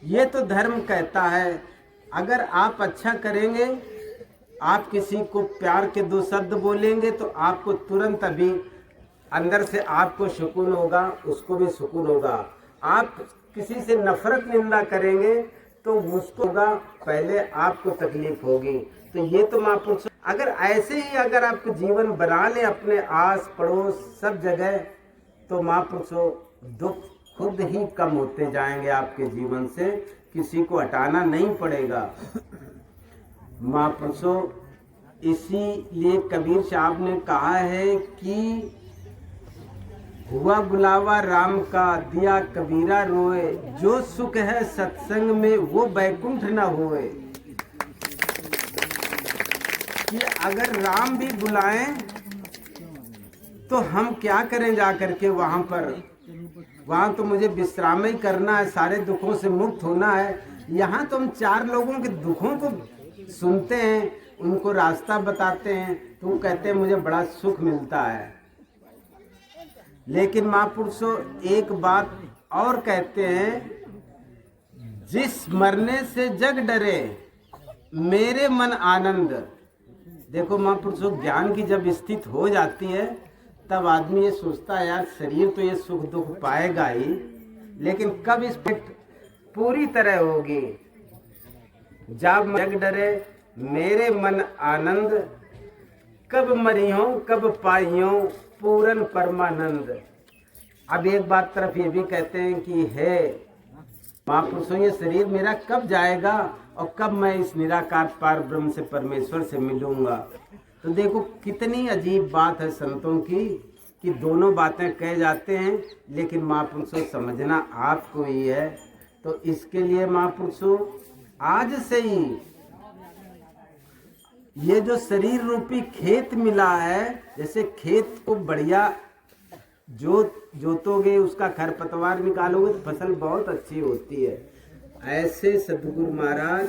ये तो धर्म कहता है, अगर आप अच्छा करेंगे आप किसी को प्यार के 2 शब्द बोलेंगे तो आपको तुरंत अभी अंदर से आपको सुकून होगा, उसको भी सुकून होगा। आप किसी से नफरत निंदा करेंगे तो उसको होगा, पहले आपको तकलीफ होगी। तो ये तो महापुरुष अगर ऐसे ही अगर आपको जीवन बना ले अपने आस पड़ोस सब जगह, तो महापुरुषों दुख खुद ही कम होते जाएंगे आपके जीवन से, किसी को हटाना नहीं पड़ेगा। महापुरुषों इसीलिए कबीर साहब ने कहा है कि हुआ बुलावा राम का दिया कबीरा रोए, जो सुख है सत्संग में वो बैकुंठ न होए। कि अगर राम भी बुलाएं तो हम क्या करें जाकर के वहां पर, वहां तो मुझे विश्राम ही करना है, सारे दुखों से मुक्त होना है। यहाँ तो हम 4 लोगों के दुखों को सुनते हैं, उनको रास्ता बताते हैं, तो वो कहते हैं मुझे बड़ा सुख मिलता है। लेकिन महापुरुषों एक बात और कहते हैं, जिस मरने से जग डरे मेरे मन आनंद। देखो महापुरुषों ज्ञान की जब स्थिति हो जाती है तब आदमी ये सोचता है यार शरीर तो ये सुख दुख पाएगा ही, लेकिन कब इस पूरी तरह होगी। जब जग डरे मेरे मन आनंद, कब मरियो कब पाइयो पूरन परमानंद। अब एक बात तरफ ये भी कहते हैं कि है महापुरुषों ये शरीर मेरा कब जाएगा और कब मैं इस निराकार पार ब्रह्म से परमेश्वर से मिलूंगा। तो देखो कितनी अजीब बात है संतों की कि दोनों बातें कह जाते हैं, लेकिन महापुरुषों समझना आपको ही है। तो इसके लिए महापुरुषों आज से ही ये जो शरीर रूपी खेत मिला है, जैसे खेत को बढ़िया जोतोगे, उसका खरपतवार निकालोगे तो फसल बहुत अच्छी होती है। ऐसे सद्गुरु महाराज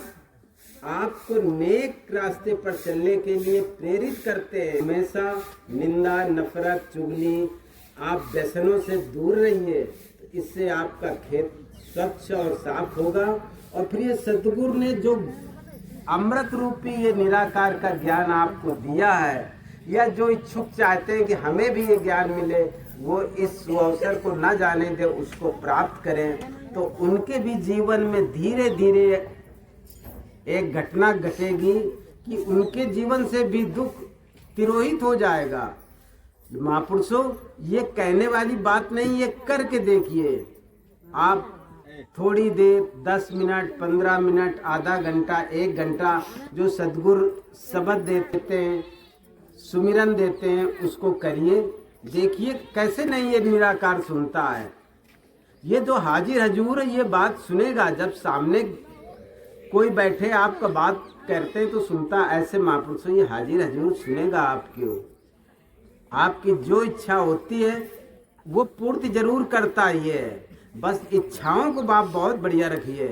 आपको नेक रास्ते पर चलने के लिए प्रेरित करते हैं। हमेशा निंदा नफरत चुगली आप व्यसनों से दूर रहिए, तो इससे आपका खेत स्वच्छ और साफ होगा। और फिर ये सद्गुरु ने जो अमृत रूपी ये निराकार का ज्ञान आपको दिया है, या जो इच्छुक चाहते हैं कि हमें भी ये ज्ञान मिले, वो इस अवसर को न जाने दे, उसको प्राप्त करें। तो उनके भी जीवन में धीरे धीरे एक घटना घटेगी कि उनके जीवन से भी दुख तिरोहित हो जाएगा। महापुरुषों ये कहने वाली बात नहीं, ये करके देखिए। आप थोड़ी देर 10 मिनट 15 मिनट आधा घंटा 1 घंटा जो सद्गुरु शब्द देते हैं, सुमिरन देते हैं, उसको करिए, देखिए कैसे नहीं ये निराकार सुनता है। ये जो हाजिर हजूर है ये बात सुनेगा, जब सामने कोई बैठे आपका बात करते हैं तो सुनता। ऐसे महापुरुषों ये हाजिर हजूर सुनेगा आपकी जो इच्छा होती है वो पूर्ति जरूर करता ही है। बस इच्छाओं को आप बहुत बढ़िया रखिए,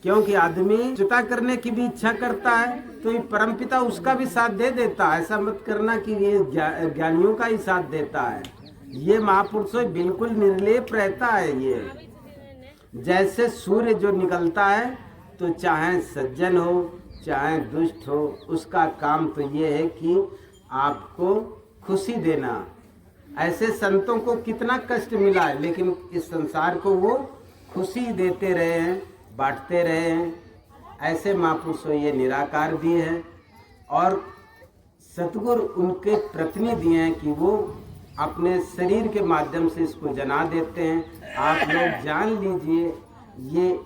क्योंकि आदमी चिता करने की भी इच्छा करता है तो ये परमपिता उसका भी साथ दे देता है। ऐसा मत करना कि ये ज्ञानियों का ही साथ देता है। ये महापुरुषों बिल्कुल निर्लेप रहता है। ये जैसे सूर्य जो निकलता है तो चाहे सज्जन हो चाहे दुष्ट हो, उसका काम तो ये है कि आपको खुशी देना। ऐसे संतों को कितना कष्ट मिला है, लेकिन इस संसार को वो खुशी देते रहे हैं, बांटते रहे हैं। ऐसे महापुरुषों ये निराकार भी है और सतगुरु उनके प्रतिनिधि हैं कि वो अपने शरीर के माध्यम से इसको जना देते हैं। आप लोग जान लीजिए, ये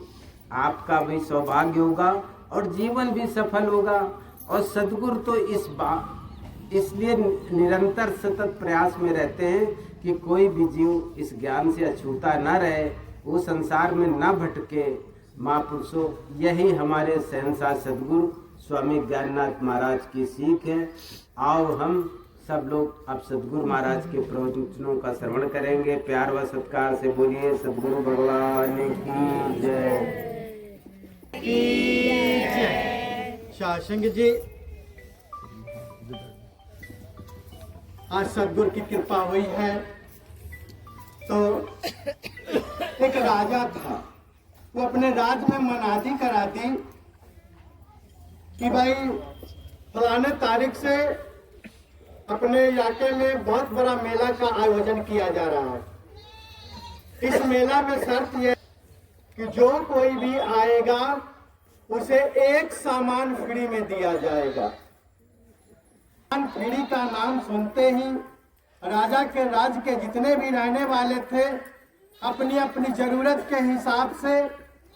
आपका भी सौभाग्य होगा और जीवन भी सफल होगा। और सतगुरु तो इसलिए निरंतर सतत प्रयास में रहते हैं कि कोई भी जीव इस ज्ञान से अछूता न रहे, वो संसार में न भटके। महापुरुषों यही हमारे शहंशाह सद्गुरु स्वामी ज्ञाननाथ महाराज की सीख है। आओ हम सब लोग अब सद्गुरु महाराज के प्रवचनों का श्रवण करेंगे। प्यार व सत्कार से बोलिए सद्गुरु भगवान की जय। शासंग जी, आज सद्गुरु की कृपा हुई है। तो एक राजा था, वो अपने राज में मनादी करा दी कि भाई फलाने तारीख से अपने इलाके में बहुत बड़ा मेला का आयोजन किया जा रहा है। इस मेला में शर्त यह कि जो कोई भी आएगा उसे एक सामान फ्री में दिया जाएगा। फ्री का नाम सुनते ही राजा के राज्य के जितने भी रहने वाले थे अपनी अपनी जरूरत के हिसाब से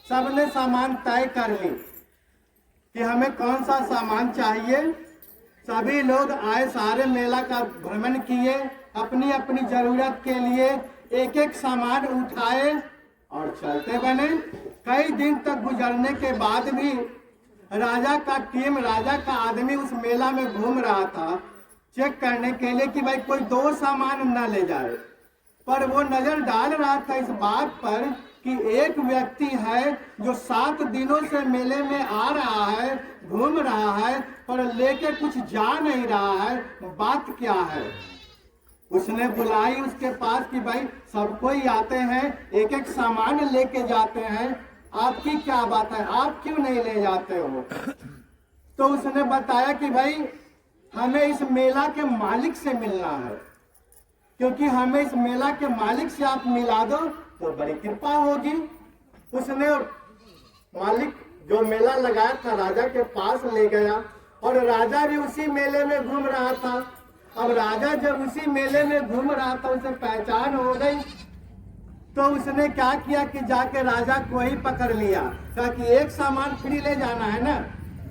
सबने सामान तय कर ली कि हमें कौन सा सामान चाहिए। सभी लोग आए, सारे मेला का भ्रमण किए, अपनी अपनी जरूरत के लिए एक एक सामान उठाए और चलते बने। कई दिन तक गुजरने के बाद भी राजा का टीम, राजा का आदमी उस मेला में घूम रहा था चेक करने के लिए कि भाई कोई 2 सामान न ले जाए, पर वो नजर डाल रहा था इस बात पर कि एक व्यक्ति है जो 7 दिनों से मेले में आ रहा है, घूम रहा है, पर लेके कुछ जा नहीं रहा है। बात क्या है? उसने बुलाई उसके पास कि भाई सब कोई आते हैं, एक एक सामान लेके जाते हैं, आपकी क्या बात है, आप क्यों नहीं ले जाते हो? तो उसने बताया कि भाई हमें इस मेला के मालिक से मिलना है, क्योंकि हमें इस मेला के मालिक से आप मिला दो तो बड़ी कृपा होगी। उसने मालिक जो मेला लगाया था राजा के पास ले गया और राजा भी उसी मेले में घूम रहा था। अब राजा जब उसी मेले में घूम रहा था, उसे पहचान हो गई, तो उसने क्या किया कि जाके राजा को ही पकड़ लिया, कहा कि एक सामान फ्री ले जाना है ना,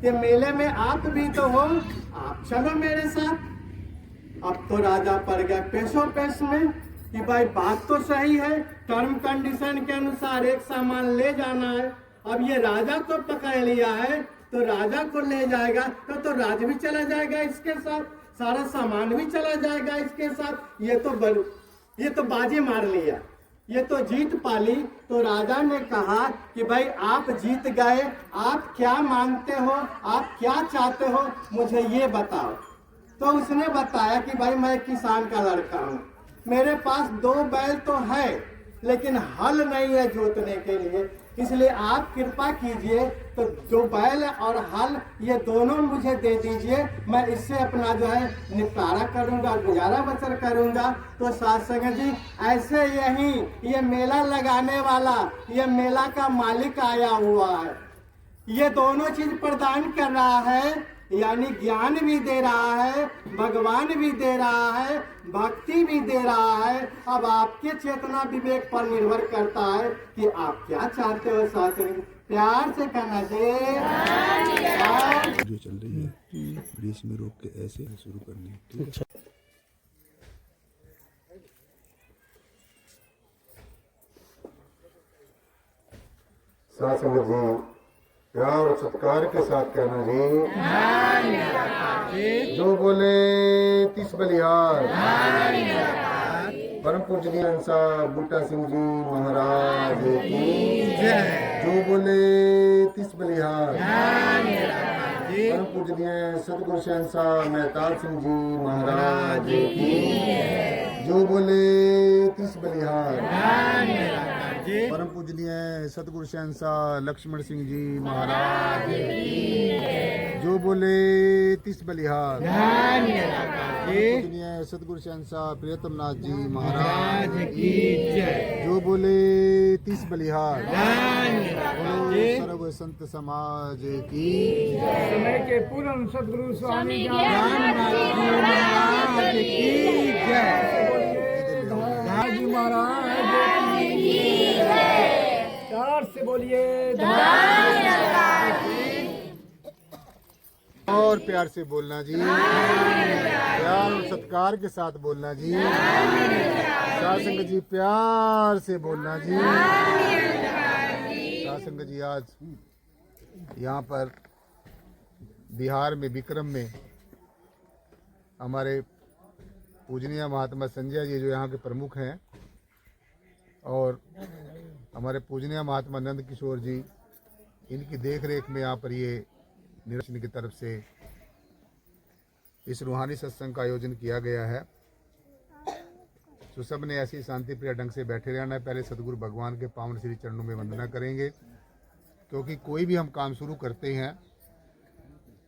कि मेले में आप भी तो हो, आप चलो मेरे साथ। अब तो राजा पड़ गया पेशो पेश में कि भाई बात तो सही है, टर्म कंडीशन के अनुसार एक सामान ले जाना है। अब ये राजा को पकड़ लिया है तो राजा को ले जाएगा तो राज भी चला जाएगा इसके साथ, सारा सामान भी चला जाएगा इसके साथ। ये तो बाजी मार लिया, ये तो जीत पाली। तो राजा ने कहा कि भाई आप जीत गए, आप क्या मांगते हो, आप क्या चाहते हो, मुझे ये बताओ। तो उसने बताया कि भाई मैं किसान का लड़का हूँ, मेरे पास 2 बैल तो है लेकिन हल नहीं है जोतने के लिए, इसलिए आप कृपा कीजिए तो जो बैल और हल ये दोनों मुझे दे दीजिए, मैं इससे अपना जो है निपटारा करूंगा, गुजारा बसर करूंगा। तो साथ संगत जी ऐसे यही ये मेला लगाने वाला, ये मेला का मालिक आया हुआ है, ये दोनों चीज प्रदान कर रहा है, यानी ज्ञान भी दे रहा है, भगवान भी दे रहा है, भक्ति भी दे रहा है। अब आपके चेतना विवेक पर निर्भर करता है कि आप क्या चाहते हो। शास्त्री प्यार से कहना चाहिए जो चल रही है बीच में रोक के ऐसे शुरू करनी है, ठीक है। साथ संगत जी प्यार और सत्कार के साथ कहना जी, जो बोले तिस बलिहार। परम पूजनीय हंसा बूटा सिंह जी महाराज की जय। जो बोले तिस बलिहार। परम पूजनीय सतगुरु शहंसा मेहताब सिंह जी महाराज की। जो बोले तिस बलिहार। परम पूजनीय सतगुरु शहंशाह लक्ष्मण सिंह जी महाराज की। जो बोले तिस बलिहार। पूजनीय सतगुरु शहंशाह प्रियतम नाथ जी महाराज की जय। जो बोले तिस बलिहार। सर्व संत समाज की समय के पूर्ण सदगुरु स्वामी ज्ञाननाथ जी महाराज की जय। जी महाराज प्यार से बोलिए और प्यार से बोलना जी, प्यार और सत्कार के साथ बोलना जी। साथ संगत जी प्यार से बोलना जी। साथ संगत जी आज यहाँ पर बिहार में विक्रम में हमारे पूजनीय महात्मा संजय जी जो यहाँ के प्रमुख हैं और हमारे पूजनीय महात्मा नंद किशोर जी, इनकी देखरेख में यहाँ पर ये निर्देशन की तरफ से इस रूहानी सत्संग का आयोजन किया गया है। तो सब ने ऐसी शांति प्रिय ढंग से बैठे रहना है। पहले सदगुरु भगवान के पावन श्री चरणों में वंदना करेंगे, क्योंकि कोई भी हम काम शुरू करते हैं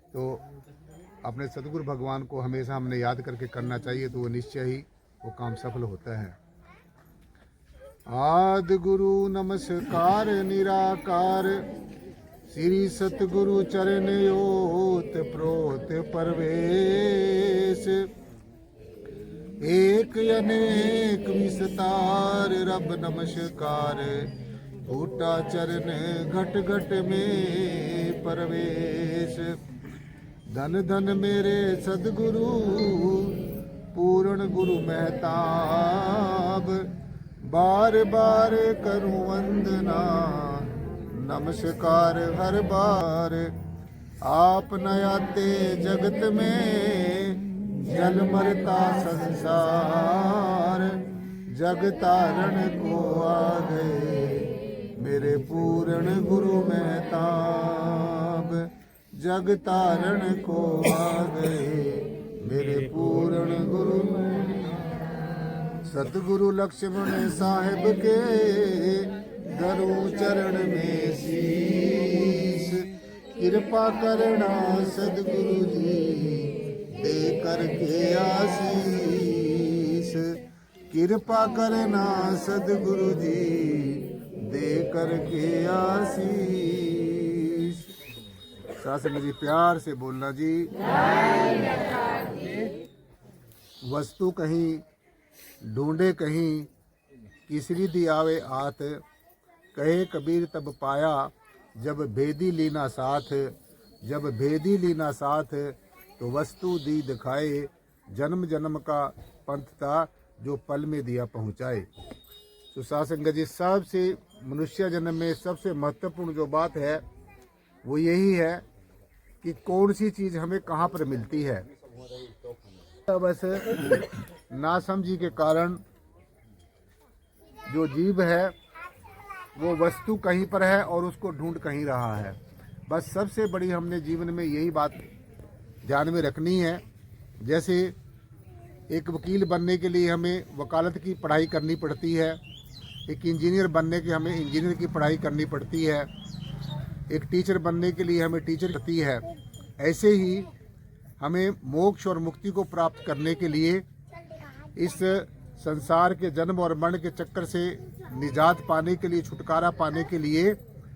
तो अपने सदगुरु भगवान को हमेशा हमने याद करके करना चाहिए, तो वो निश्चय ही वो काम सफल होता है। आदि गुरु नमस्कार निराकार, श्री सतगुरु चरण ओत प्रोत परवेश। एक अनेक विस्तार रब नमस्कार, टूटा चरण घट घट में परवेश। धन धन मेरे सदगुरु पूर्ण गुरु महताब, बार बार करूं वंदना नमस्कार हर बार। आप न आते जगत में जल मरता संसार, जग तारण को आ गए मेरे पूर्ण गुरु महताब, जग तारण को आ गए मेरे पूर्ण गुरु महताब। सतगुरु लक्ष्मण साहिब के धरू चरण में शीश, कृपा करना सदगुरु जी दे करके आशीष, कृपा करना सदगुरु जी दे करके आशीष। शासन जी प्यार से बोलना जी। वस्तु कहीं ढूंढे कहीं, किसरी दी आवे आत, कहे कबीर तब पाया जब भेदी लीना साथ। जब भेदी लीना साथ तो वस्तु दी दिखाए, जन्म जन्म का पंथ था जो पल में दिया पहुँचाए। तो सासंग जी, सबसे मनुष्य जन्म में सबसे महत्वपूर्ण जो बात है वो यही है कि कौन सी चीज़ हमें कहाँ पर मिलती है। बस नासमझी के कारण जो जीव है वो वस्तु कहीं पर है और उसको ढूंढ कहीं रहा है। बस सबसे बड़ी हमने जीवन में यही बात ध्यान में रखनी है। जैसे एक वकील बनने के लिए हमें वकालत की पढ़ाई करनी पड़ती है, एक इंजीनियर बनने के हमें इंजीनियर की पढ़ाई करनी पड़ती है, एक टीचर बनने के लिए हमें टीचर करती है। ऐसे ही हमें मोक्ष और मुक्ति को प्राप्त करने के लिए, इस संसार के जन्म और मरण के चक्कर से निजात पाने के लिए, छुटकारा पाने के लिए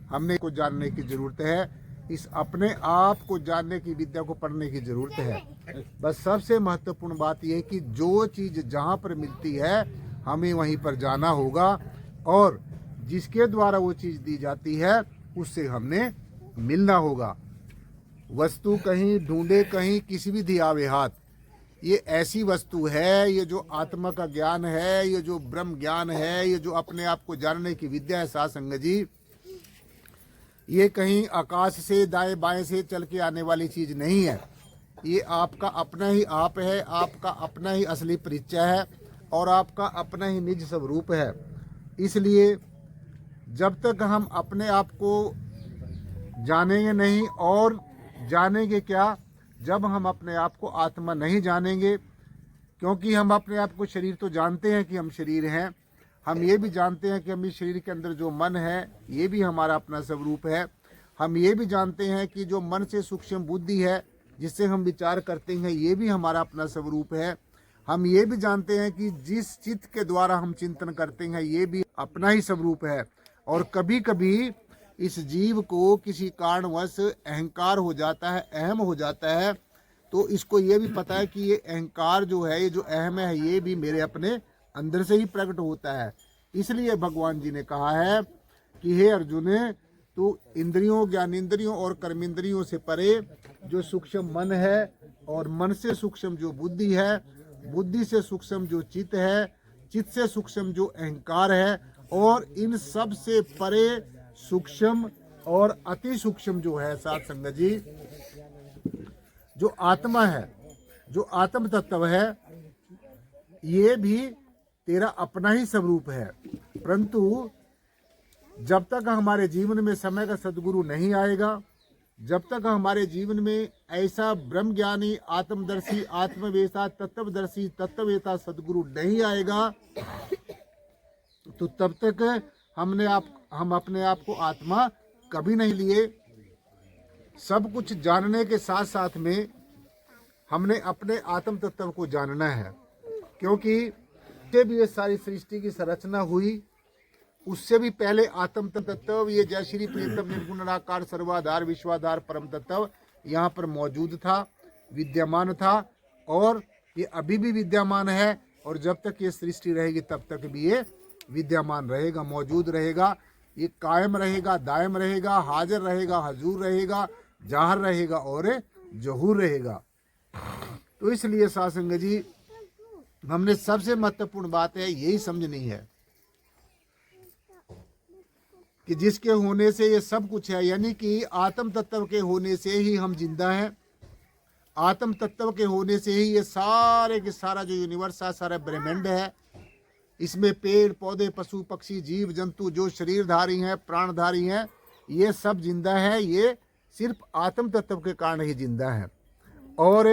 हमने को जानने की ज़रूरत है। इस अपने आप को जानने की विद्या को पढ़ने की ज़रूरत है। बस सबसे महत्वपूर्ण बात यह है कि जो चीज़ जहाँ पर मिलती है हमें वहीं पर जाना होगा, और जिसके द्वारा वो चीज़ दी जाती है उससे हमने मिलना होगा। वस्तु कहीं ढूंढे कहीं, किसी भी दी आवे हाथ, ये ऐसी वस्तु है, ये जो आत्मा का ज्ञान है, ये जो ब्रह्म ज्ञान है, ये जो अपने आप को जानने की विद्या है साथ संग जी, ये कहीं आकाश से दाएं बाएं से चल के आने वाली चीज़ नहीं है। ये आपका अपना ही आप है, आपका अपना ही असली परिचय है और आपका अपना ही निज स्वरूप है। इसलिए जब तक हम अपने आप को जानेंगे नहीं, और जानेंगे क्या जब हम अपने आप को आत्मा नहीं जानेंगे, क्योंकि हम अपने आप को शरीर तो जानते हैं कि हम शरीर हैं, हम ये भी जानते हैं कि हम इस शरीर के अंदर जो मन है ये भी हमारा अपना स्वरूप है। हम ये भी जानते हैं कि जो मन से सूक्ष्म बुद्धि है जिससे हम विचार करते हैं ये भी हमारा अपना स्वरूप है। हम ये भी जानते हैं कि जिस चित्त के द्वारा हम चिंतन करते हैं ये भी अपना ही स्वरूप है। और कभी कभी इस जीव को किसी कारणवश अहंकार हो जाता है, अहम हो जाता है, तो इसको ये भी पता है कि ये अहंकार जो है, ये जो अहम है, ये भी मेरे अपने अंदर से ही प्रकट होता है। इसलिए भगवान जी ने कहा है कि हे अर्जुन, तू इंद्रियों, ज्ञानेंद्रियों और कर्मेंद्रियों से परे जो सूक्ष्म मन है और मन से सूक्ष्म जो बुद्धि है, बुद्धि से सूक्ष्म जो चित्त है, चित्त से सूक्ष्म जो अहंकार है, और इन सब से परे सूक्ष्म और अति सूक्ष्म जो है साथ संगत जी, जो आत्मा है, जो आत्म तत्व है, ये भी तेरा अपना ही स्वरूप है। परंतु जब तक हमारे जीवन में समय का सद्गुरु नहीं आएगा, जब तक हमारे जीवन में ऐसा ब्रह्म ज्ञानी, आत्मदर्शी, आत्मवेता, तत्वदर्शी, तत्ववेता सद्गुरु नहीं आएगा, तो तब तक हम अपने आप को आत्मा कभी नहीं लिए। सब कुछ जानने के साथ साथ में हमने अपने आत्म तत्व को जानना है, क्योंकि जब भी ये सारी सृष्टि की संरचना हुई उससे भी पहले आत्म तत्व, ये जय श्री प्रीतम निर्गुण निराकार सर्वाधार विश्वाधार परम तत्व यहाँ पर मौजूद था, विद्यमान था, और ये अभी भी विद्यमान है, और जब तक ये सृष्टि रहेगी तब तक भी ये विद्यमान रहेगा, मौजूद रहेगा, ये कायम रहेगा, दायम रहेगा, हाजिर रहेगा, हजूर रहेगा, जाहिर रहेगा और जहूर रहेगा। तो इसलिए साध संगत जी, हमने सबसे महत्वपूर्ण बात है यही समझनी है कि जिसके होने से ये सब कुछ है, यानी कि आत्म तत्व के होने से ही हम जिंदा हैं, आत्म तत्व के होने से ही ये सारे के सारा जो यूनिवर्स है, सारा ब्रह्मांड है, इसमें पेड़ पौधे पशु पक्षी जीव जंतु जो शरीरधारी हैं प्राणधारी हैं, ये सब जिंदा है, ये सिर्फ आत्म तत्व के कारण ही जिंदा है। और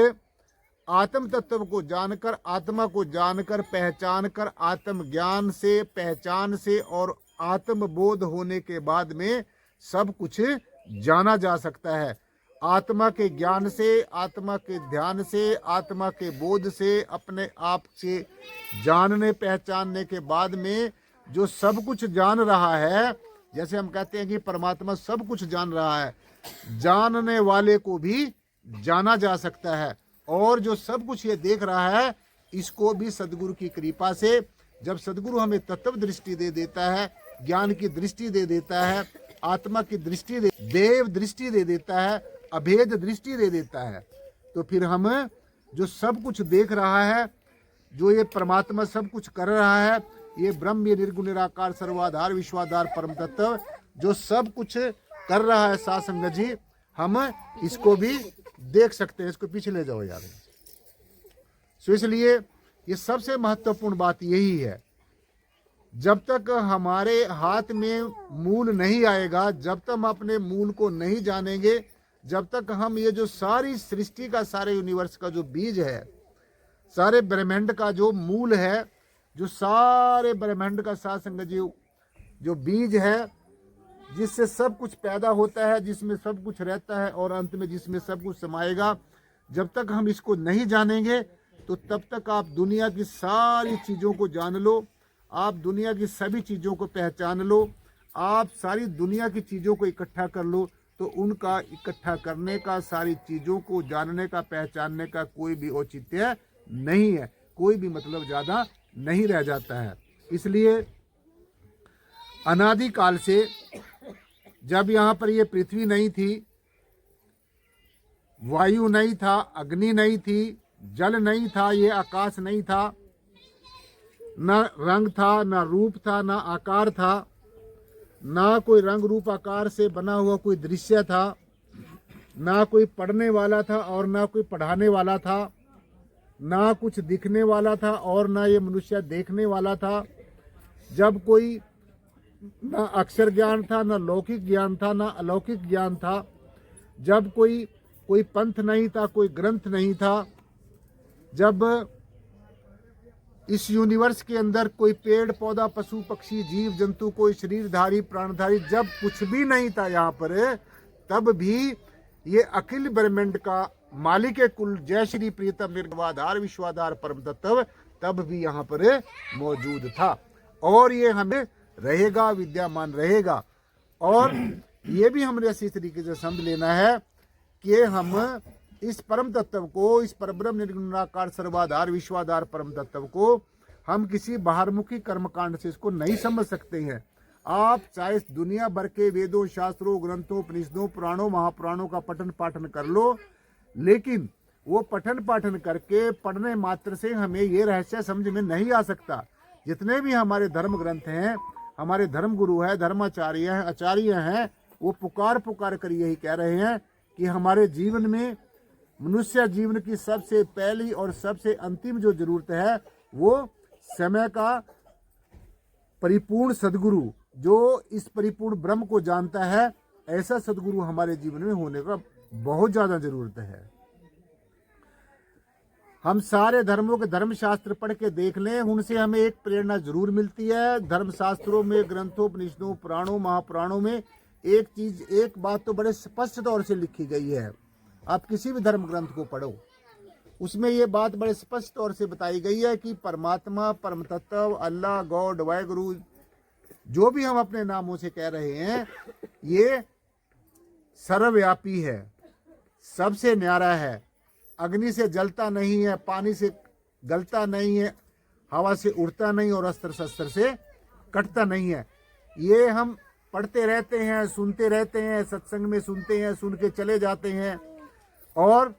आत्म तत्व को जानकर, आत्मा को जानकर, पहचान कर, आत्म ज्ञान से, पहचान से और आत्म बोध होने के बाद में सब कुछ जाना जा सकता है। आत्मा के ज्ञान से, आत्मा के ध्यान से, आत्मा के बोध से, अपने आप से जानने पहचानने के बाद में जो सब कुछ जान रहा है, जैसे हम कहते हैं कि परमात्मा सब कुछ जान रहा है, जानने वाले को भी जाना जा सकता है। और जो सब कुछ ये देख रहा है, इसको भी सदगुरु की कृपा से, जब सदगुरु हमें तत्व दृष्टि दे देता है, ज्ञान की दृष्टि दे देता है, आत्मा की दृष्टि देव दृष्टि दे देता है, अभेद दृष्टि दे देता है, तो फिर हम जो सब कुछ देख रहा है, जो ये परमात्मा सब कुछ कर रहा है, ये ब्रह्म निर्गुण निराकार सर्वाधार विश्वाधार परम तत्व जो सब कुछ कर रहा है, साध संगत जी, हम इसको भी देख सकते हैं। इसको पीछे ले जाओ यार। सो इसलिए ये सबसे महत्वपूर्ण बात यही है, जब तक हमारे हाथ में मूल नहीं आएगा, जब तक हम अपने मूल को नहीं जानेंगे, जब तक हम ये जो सारी सृष्टि का, सारे यूनिवर्स का जो बीज है, सारे ब्रह्मांड का जो मूल है, जो सारे ब्रह्मांड का साथ संगत जी जो बीज है, जिससे सब कुछ पैदा होता है, जिसमें सब कुछ रहता है और अंत में जिसमें सब कुछ समाएगा, जब तक हम इसको नहीं जानेंगे तो तब तक आप दुनिया की सारी चीज़ों को जान लो, आप दुनिया की सभी चीज़ों को पहचान लो, आप सारी दुनिया की चीज़ों को इकट्ठा कर लो, तो उनका इकट्ठा करने का, सारी चीज़ों को जानने का, पहचानने का कोई भी औचित्य नहीं है, कोई भी मतलब ज़्यादा नहीं रह जाता है। इसलिए अनादि काल से, जब यहाँ पर ये पृथ्वी नहीं थी, वायु नहीं था, अग्नि नहीं थी, जल नहीं था, ये आकाश नहीं था, न रंग था, न रूप था, न आकार था, ना कोई रंग रूप आकार से बना हुआ कोई दृश्य था, ना कोई पढ़ने वाला था और ना कोई पढ़ाने वाला था, ना कुछ दिखने वाला था और ना ये मनुष्य देखने वाला था। जब कोई ना अक्षर ज्ञान था, ना लौकिक ज्ञान था, ना अलौकिक ज्ञान था, जब कोई पंथ नहीं था, कोई ग्रंथ नहीं था, जब इस यूनिवर्स के अंदर कोई पेड़ पौधा पशु पक्षी जीव जंतु, कोई शरीरधारी प्राणधारी, जब कुछ भी नहीं था यहाँ पर, तब भी ये अखिल ब्रह्मांड का मालिक कुल जय श्री प्रीतम निर्वाधार विश्वाधार परम तत्व तब भी यहाँ पर मौजूद था, और ये हमें रहेगा, विद्यमान रहेगा। और ये भी हमने इसी तरीके से समझ लेना है कि हम इस परम तत्व को, इस परब्रह्म निर्गुणाकार सर्वाधार विश्वाधार परम तत्व को हम किसी बाहरमुखी कर्मकांड से इसको नहीं समझ सकते हैं। आप चाहे दुनिया भर के वेदों, शास्त्रों, ग्रंथों, उपनिषदों, पुराणों, महापुराणों का पठन पाठन कर लो, लेकिन वो पठन पाठन करके पढ़ने मात्र से हमें ये रहस्य समझ में नहीं आ सकता। जितने भी हमारे धर्म ग्रंथ हैं, हमारे धर्म गुरु हैं, धर्माचार्य हैं, आचार्य हैं, वो पुकार कर यही कह रहे हैं कि हमारे जीवन में, मनुष्य जीवन की सबसे पहली और सबसे अंतिम जो जरूरत है, वो समय का परिपूर्ण सदगुरु, जो इस परिपूर्ण ब्रह्म को जानता है, ऐसा सदगुरु हमारे जीवन में होने का बहुत ज्यादा जरूरत है। हम सारे धर्मों के धर्मशास्त्र पढ़ के देख लें, उनसे हमें एक प्रेरणा जरूर मिलती है। धर्मशास्त्रों में, ग्रंथों, उपनिषदों, पुराणों, महापुराणों में एक बात तो बड़े स्पष्ट तौर से लिखी गई है। आप किसी भी धर्म ग्रंथ को पढ़ो, उसमें ये बात बड़े स्पष्ट तौर से बताई गई है कि परमात्मा, परम तत्व, अल्लाह, गॉड, वाहेगुरु, जो भी हम अपने नामों से कह रहे हैं, ये सर्वव्यापी है, सबसे न्यारा है, अग्नि से जलता नहीं है, पानी से गलता नहीं है, हवा से उड़ता नहीं और अस्त्र शस्त्र से कटता नहीं है। ये हम पढ़ते रहते हैं, सुनते रहते हैं, सत्संग में सुनते हैं, सुन के चले जाते हैं और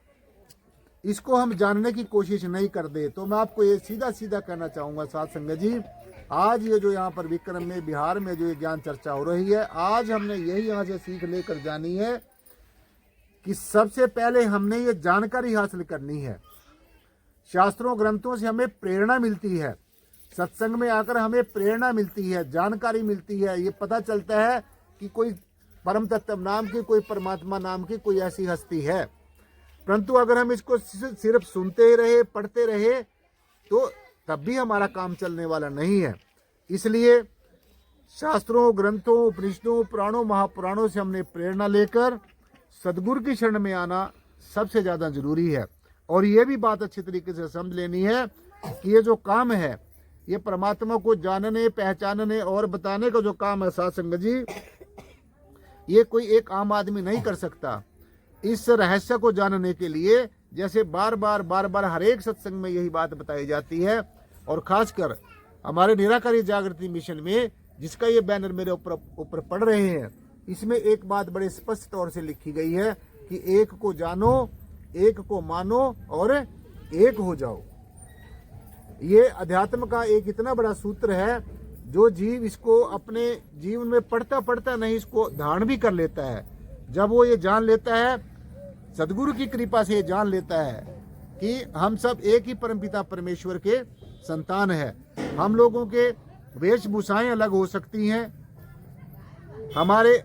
इसको हम जानने की कोशिश नहीं करते। तो मैं आपको ये सीधा सीधा कहना चाहूँगा साथ संगत जी, आज ये जो यहाँ पर विक्रम में, बिहार में जो ये ज्ञान चर्चा हो रही है, आज हमने यही यहाँ से सीख लेकर जानी है कि सबसे पहले हमने ये जानकारी हासिल करनी है। शास्त्रों ग्रंथों से हमें प्रेरणा मिलती है, सत्संग में आकर हमें प्रेरणा मिलती है, जानकारी मिलती है, ये पता चलता है कि कोई परम तत्व नाम की, कोई परमात्मा नाम की कोई ऐसी हस्ती है। परंतु अगर हम इसको सिर्फ सुनते ही रहे, पढ़ते रहे, तो तब भी हमारा काम चलने वाला नहीं है। इसलिए शास्त्रों, ग्रंथों, उपनिषदों, पुराणों, महापुराणों से हमने प्रेरणा लेकर सदगुरु की शरण में आना सबसे ज़्यादा जरूरी है। और ये भी बात अच्छी तरीके से समझ लेनी है कि ये जो काम है, ये परमात्मा को जानने, पहचानने और बताने का जो काम है साथ संगत जी, ये कोई एक आम आदमी नहीं कर सकता। इस रहस्य को जानने के लिए जैसे बार बार हर एक सत्संग में यही बात बताई जाती है, और खासकर हमारे निराकारी जागृति मिशन में जिसका ये बैनर मेरे ऊपर पढ़ रहे हैं, इसमें एक बात बड़े स्पष्ट तौर से लिखी गई है कि एक को जानो, एक को मानो और एक हो जाओ। ये अध्यात्म का एक इतना बड़ा सूत्र है जो जीव इसको अपने जीवन में पढ़ता नहीं, इसको धारण भी कर लेता है। जब वो ये जान लेता है, सदगुरु की कृपा से ये जान लेता है कि हम सब एक ही परमपिता परमेश्वर के संतान हैं। हम लोगों के वेशभूषाएं अलग हो सकती हैं, हमारे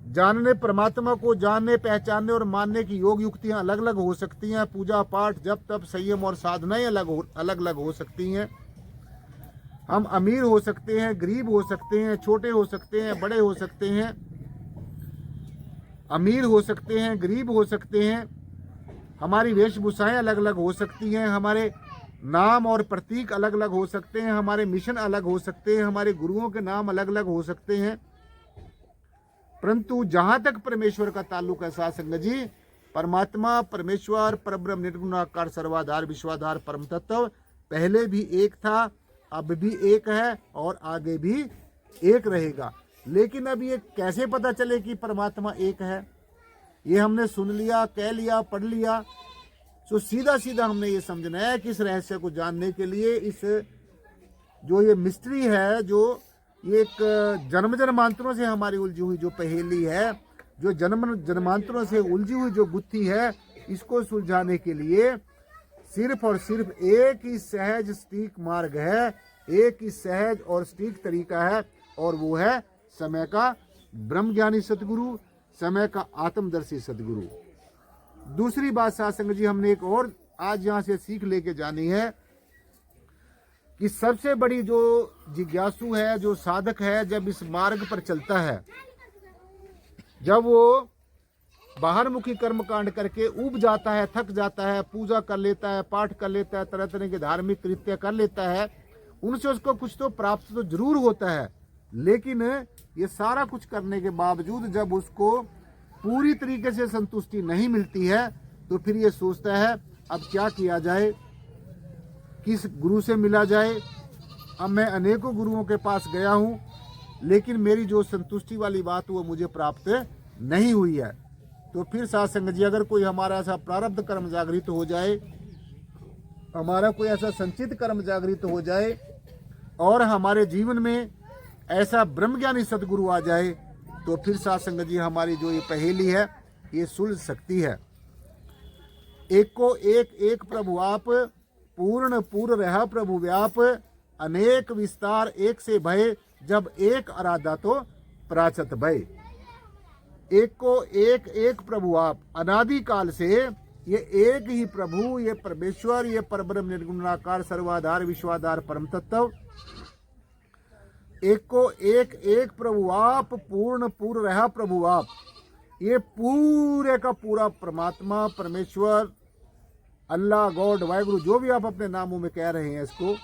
जानने, परमात्मा को जानने, पहचानने और मानने की योग युक्तियां अलग अलग हो सकती हैं, पूजा पाठ, जप तप, संयम और साधनाएं अलग अलग हो सकती हैं। हम अमीर हो सकते हैं, गरीब हो सकते हैं, छोटे हो सकते हैं, बड़े हो सकते हैं, अमीर हो सकते हैं, गरीब हो सकते हैं, हमारी वेशभूषाएं अलग अलग हो सकती हैं, हमारे नाम और प्रतीक अलग अलग हो सकते हैं, हमारे मिशन अलग हो सकते हैं, हमारे गुरुओं के नाम अलग अलग हो सकते हैं। परंतु जहां तक परमेश्वर का ताल्लुक है साथ संगत जी, परमात्मा, परमेश्वर, परब्रह्म, निर्गुणाकार, सर्वाधार, विश्वाधार, परम तत्व पहले भी एक था, अब भी एक है और आगे भी एक रहेगा। लेकिन अब ये कैसे पता चले कि परमात्मा एक है? ये हमने सुन लिया, कह लिया, पढ़ लिया, तो सीधा सीधा हमने ये समझना है कि इस रहस्य को जानने के लिए, इस जो ये मिस्ट्री है, जो ये एक जन्म जन्मांतरों से हमारी उलझी हुई जो पहेली है, जो जन्म जन्मांतरों से उलझी हुई जो गुत्थी है, इसको सुलझाने के लिए सिर्फ और सिर्फ एक ही सहज सटीक मार्ग है, एक ही सहज और सटीक तरीका है, और वो है समय का ब्रह्मज्ञानी सतगुरु, समय का आत्मदर्शी सतगुरु। दूसरी बात साथ संगत जी, हमने एक और आज यहाँ से सीख लेके जानी है कि सबसे बड़ी जो जिज्ञासु है, जो साधक है, जब इस मार्ग पर चलता है, जब वो बाहर मुखी कर्म कांड करके उब जाता है, थक जाता है, पूजा कर लेता है, पाठ कर लेता है, तरह तरह के धार्मिक कृत्य कर लेता है, उनसे उसको कुछ तो प्राप्त तो जरूर होता है। लेकिन ये सारा कुछ करने के बावजूद जब उसको पूरी तरीके से संतुष्टि नहीं मिलती है, तो फिर ये सोचता है अब क्या किया जाए, किस गुरु से मिला जाए। अब मैं अनेकों गुरुओं के पास गया हूँ, लेकिन मेरी जो संतुष्टि वाली बात वो मुझे प्राप्त नहीं हुई है। तो फिर साथ संगत जी, अगर कोई हमारा ऐसा प्रारब्ध कर्म जागृत हो जाए, हमारा कोई ऐसा संचित कर्म जागृत हो जाए और हमारे जीवन में ऐसा ब्रह्मज्ञानी सदगुरु आ जाए, तो फिर साथ संगत जी हमारी जो ये पहेली है ये सुलझ सकती है। एक को एक एक प्रभु आप, पूर्ण पूर्ण रहा प्रभु व्याप, अनेक विस्तार एक से भय, जब एक आराधा तो प्राचत भय। एक को एक एक प्रभु आप, अनादि काल से ये एक ही प्रभु, ये परमेश्वर, ये परब्रह्म निर्गुणाकार सर्वाधार विश्वाधार परम तत्व, एक को एक एक प्रभु आप, पूर्ण पूर्ण रहा प्रभु आप। ये पूरे का पूरा परमात्मा, परमेश्वर, अल्लाह, गॉड, वाहिगुरु, जो भी आप अपने नामों में कह रहे हैं इसको,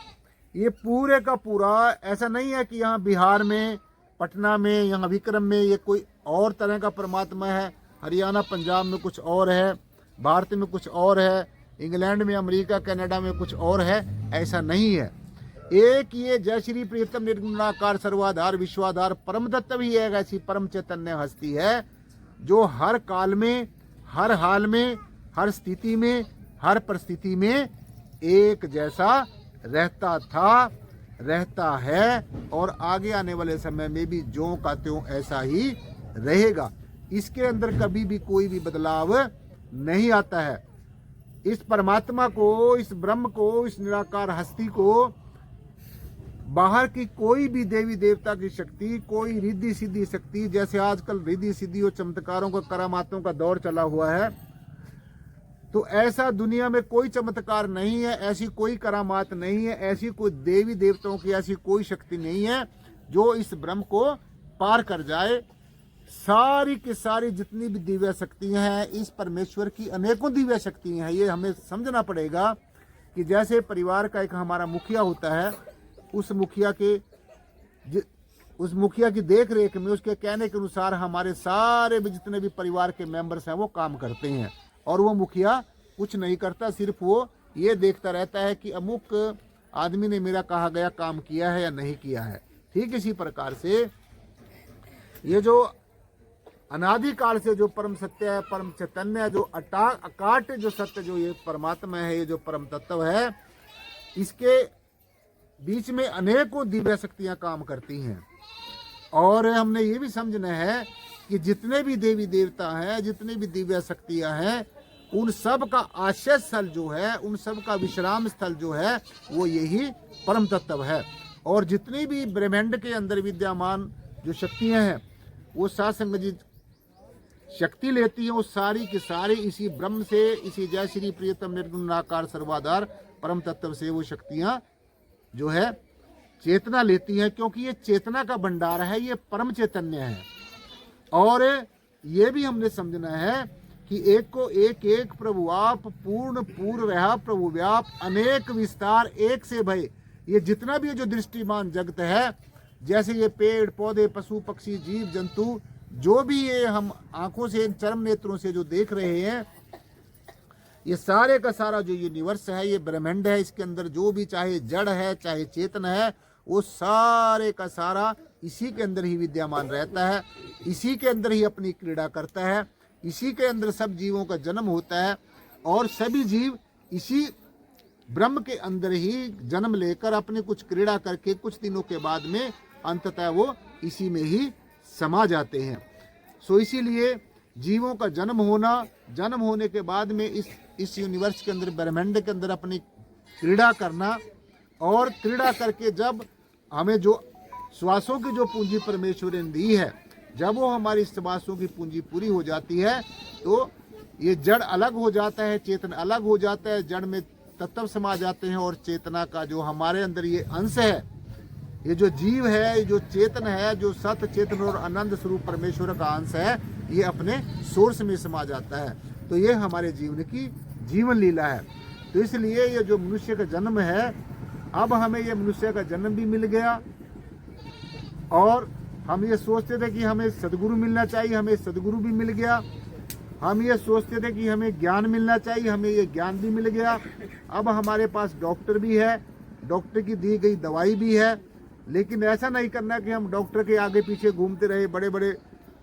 ये पूरे का पूरा ऐसा नहीं है कि यहाँ बिहार में, पटना में, यहाँ विक्रम में ये कोई और तरह का परमात्मा है, हरियाणा पंजाब में कुछ और है, भारत में कुछ और है, इंग्लैंड में, अमेरिका, कनाडा में कुछ और है, ऐसा नहीं है। एक ये जय श्री प्रियतम निर्गुणाकार सर्वाधार विश्वाधार परम तत्व ही एक ऐसी परम चैतन्य हस्ती है जो हर काल में, हर हाल में, हर स्थिति में, हर परिस्थिति में एक जैसा रहता था, रहता है और आगे आने वाले समय में भी ज्यों का त्यों ऐसा ही रहेगा। इसके अंदर कभी भी कोई भी बदलाव नहीं आता है। इस परमात्मा को, इस ब्रह्म को, इस निराकार हस्ती को बाहर की कोई भी देवी देवता की शक्ति, कोई रिद्धि सिद्धि शक्ति, जैसे आजकल रिद्धि सिद्धि और चमत्कारों का, करामातों का दौर चला हुआ है, तो ऐसा दुनिया में कोई चमत्कार नहीं है, ऐसी कोई करामात नहीं है, ऐसी कोई देवी देवताओं की ऐसी कोई शक्ति नहीं है जो इस ब्रह्म को पार कर जाए। सारी की सारी जितनी भी दिव्य शक्तियां हैं, इस परमेश्वर की अनेकों दिव्य शक्तियां हैं। ये हमें समझना पड़ेगा कि जैसे परिवार का एक हमारा मुखिया होता है, उस मुखिया की देख रेख में, उसके कहने के अनुसार हमारे सारे भी जितने भी परिवार के मेंबर्स हैं वो काम करते हैं। और वो मुखिया कुछ नहीं करता, सिर्फ वो ये देखता रहता है कि अमुक आदमी ने मेरा कहा गया काम किया है या नहीं किया है। ठीक इसी प्रकार से ये जो अनादिकाल से जो परम सत्य है, परम चैतन्य है, जो अकाट जो सत्य, जो ये परमात्मा है, ये जो परम तत्व है, इसके बीच में अनेकों दिव्य शक्तियां काम करती हैं। और हमने ये भी समझना है कि जितने भी देवी देवता हैं, जितने भी दिव्य शक्तियां हैं, उन सब का आश्रय स्थल जो है, उन सब का विश्राम स्थल जो है, वो यही परम तत्व है। और जितनी भी ब्रह्मांड के अंदर विद्यमान जो शक्तियां हैं, वो सात्संग जी शक्ति लेती हैं, वो सारी की सारी इसी ब्रह्म से, इसी जय श्री प्रियतम निर्गुणाकार सर्वाधार परम तत्व से वो शक्तियां जो है चेतना लेती हैं, क्योंकि ये चेतना का भंडार है, ये परम चैतन्य है। और ये भी हमने समझना है कि एक को एक एक प्रभु आप, पूर्ण पूर्व रहा प्रभु व्याप, अनेक विस्तार एक से भय। ये जितना भी जो दृष्टिमान जगत है, जैसे ये पेड़ पौधे, पशु पक्षी, जीव जंतु, जो भी ये हम आंखों से, चरम नेत्रों से जो देख रहे हैं, ये सारे का सारा जो यूनिवर्स है, ये ब्रह्मांड है, इसके अंदर जो भी चाहे जड़ है चाहे चेतन है, वो सारे का सारा इसी के अंदर ही विद्यमान रहता है, इसी के अंदर ही अपनी क्रीड़ा करता है, इसी के अंदर सब जीवों का जन्म होता है और सभी जीव इसी ब्रह्म के अंदर ही जन्म लेकर अपनी कुछ क्रीड़ा करके कुछ दिनों के बाद में अंततः वो इसी में ही समा जाते हैं। सो इसीलिए जीवों का जन्म होना, जन्म होने के बाद में इस यूनिवर्स के अंदर, ब्रह्मांड के अंदर अपनी क्रीड़ा करना, और क्रीड़ा करके जब हमें जो श्वासों की जो पूंजी परमेश्वर ने दी है, जब वो हमारी श्वासों की पूंजी पूरी हो जाती है, तो ये जड़ अलग हो जाता है, चेतन अलग हो जाता है, जड़ में तत्व समा जाते हैं और चेतना का जो हमारे अंदर ये अंश है, ये जो जीव है, ये जो चेतन है, जो सत्य चेतन और आनंद स्वरूप परमेश्वर का अंश है, ये अपने सोर्स में समा जाता है। तो ये हमारे जीवन की जीवन लीला है। तो इसलिए ये जो मनुष्य का जन्म है, अब हमें ये मनुष्य का जन्म भी मिल गया, और हम ये सोचते थे कि हमें सदगुरु मिलना चाहिए, हमें सदगुरु भी मिल गया। हम ये सोचते थे कि हमें ज्ञान मिलना चाहिए, हमें ये ज्ञान भी मिल गया। अब हमारे पास डॉक्टर भी है, डॉक्टर की दी गई दवाई भी है। लेकिन ऐसा नहीं करना कि हम डॉक्टर के आगे पीछे घूमते रहे, बड़े बड़े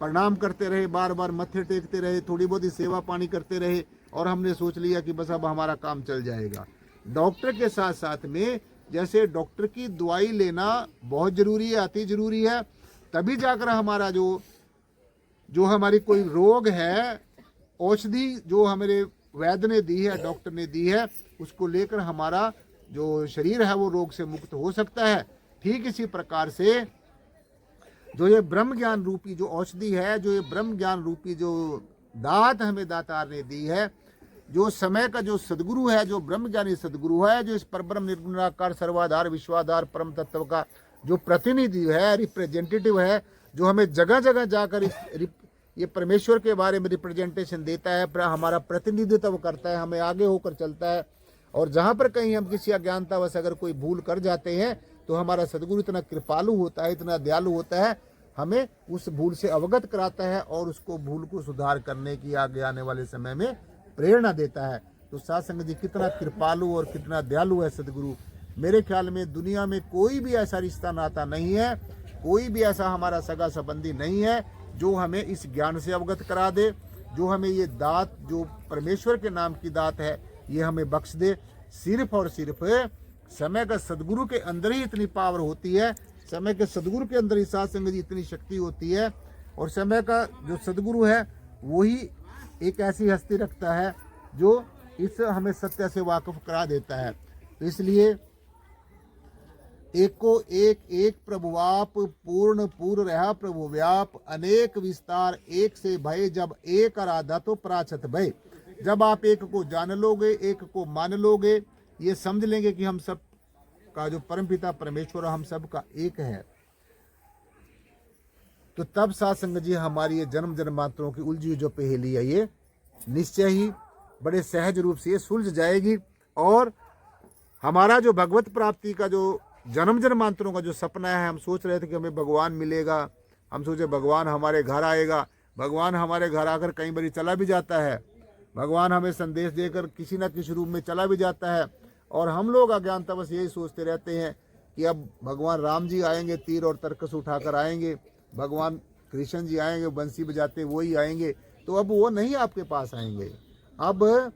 प्रणाम करते रहे, बार बार मत्थे टेकते रहे, थोड़ी बहुत ही सेवा पानी करते रहे, और हमने सोच लिया कि बस अब हमारा काम चल जाएगा। डॉक्टर के साथ साथ में जैसे डॉक्टर की दवाई लेना बहुत ज़रूरी है, अति ज़रूरी है, तभी जाकर हमारा जो हमारी कोई रोग है, औषधि जो हमारे वैद्य ने दी है, डॉक्टर ने दी है, उसको लेकर हमारा जो शरीर है वो रोग से मुक्त हो सकता है। ठीक इसी प्रकार से जो ये ब्रह्म ज्ञान रूपी जो औषधि है, जो ये ब्रह्म ज्ञान रूपी जो दात हमें दातार ने दी है, जो समय का जो सदगुरु है, जो ब्रह्म ज्ञानी सदगुरु है, जो इस परब्रह्म निर्गुणाकार सर्वाधार विश्वाधार परम तत्व का जो प्रतिनिधि है, रिप्रेजेंटेटिव है, जो हमें जगह जगह जाकर ये परमेश्वर के बारे में रिप्रेजेंटेशन देता है, हमारा प्रतिनिधित्व करता है, हमें आगे होकर चलता है। और जहाँ पर कहीं हम किसी अज्ञानतावश अगर कोई भूल कर जाते हैं तो हमारा सदगुरु इतना कृपालु होता है, इतना दयालु होता है, हमें उस भूल से अवगत कराता है और उसको भूल को सुधार करने की आगे आने वाले समय में प्रेरणा देता है। तो साध संगत जी कितना कृपालु और कितना दयालु है सदगुरु। मेरे ख्याल में दुनिया में कोई भी ऐसा रिश्ता नाता नहीं है, कोई भी ऐसा हमारा सगा संबंधी नहीं है जो हमें इस ज्ञान से अवगत करा दे, जो हमें ये दात जो परमेश्वर के नाम की दात है ये हमें बख्श दे। सिर्फ और सिर्फ समय का सदगुरु के अंदर ही इतनी पावर होती है, समय के सदगुरु के अंदर ही साध संगत जी इतनी शक्ति होती है। और समय का जो सदगुरु है वही एक ऐसी हस्ती रखता है जो इस हमें सत्य से वाकिफ करा देता है। तो इसलिए एक को एक एक प्रभुवाप पूर्ण पूर्ण रहा प्रभु व्याप अनेक विस्तार एक से भय जब एक आराधा तो प्राचत भय। जब आप एक को जान लोगे, एक को मान लोगे, ये समझ लेंगे कि हम सब का जो परमपिता परमेश्वर हम सब का एक है, तो तब साध संगत जी हमारी ये जन्म जन्मांतरों की उलझी जो पहेली है ये निश्चय ही बड़े सहज रूप से ये सुलझ जाएगी। और हमारा जो भगवत प्राप्ति का जो जन्म जन्मांतरों का जो सपना है, हम सोच रहे थे कि हमें भगवान मिलेगा, हम सोचे भगवान हमारे घर आएगा, भगवान हमारे घर आकर कई बार चला भी जाता है, भगवान हमें संदेश देकर किसी न किसी रूप में चला भी जाता है। और हम लोग अज्ञानतावश यही सोचते रहते हैं कि अब भगवान राम जी आएंगे, तीर और तरकस उठाकर आएंगे, भगवान कृष्ण जी आएंगे बंसी बजाते वही आएंगे, तो अब वो नहीं आपके पास आएंगे। अब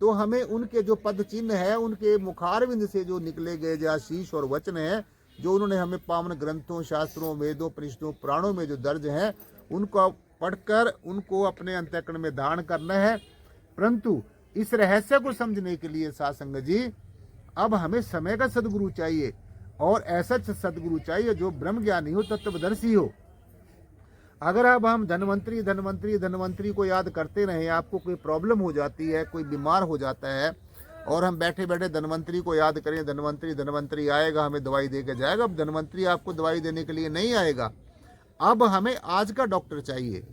तो हमें उनके जो पद चिन्ह है, उनके मुखारविंद से जो निकले गए जो आशीष और वचन है, जो उन्होंने हमें पावन ग्रंथों शास्त्रों वेदों परिषदों पुराणों में जो दर्ज है, उनको पढ़कर उनको अपने अंतःकरण में धारण करना है। परंतु इस रहस्य को समझने के लिए साध संगत जी अब हमें समय का सदगुरु चाहिए, और ऐसा सदगुरु चाहिए जो ब्रह्म ज्ञानी हो, तत्वदर्शी हो। अगर अब हम धनवंतरी धनवंतरी धनवंतरी को याद करते रहे, आपको कोई प्रॉब्लम हो जाती है, कोई बीमार हो जाता है, और हम बैठे बैठे धनवंतरी को याद करें, धनवंतरी धनवंतरी आएगा हमें दवाई दे के जाएगा, अब धनवंतरी आपको दवाई देने के लिए नहीं आएगा। अब हमें आज का डॉक्टर चाहिए।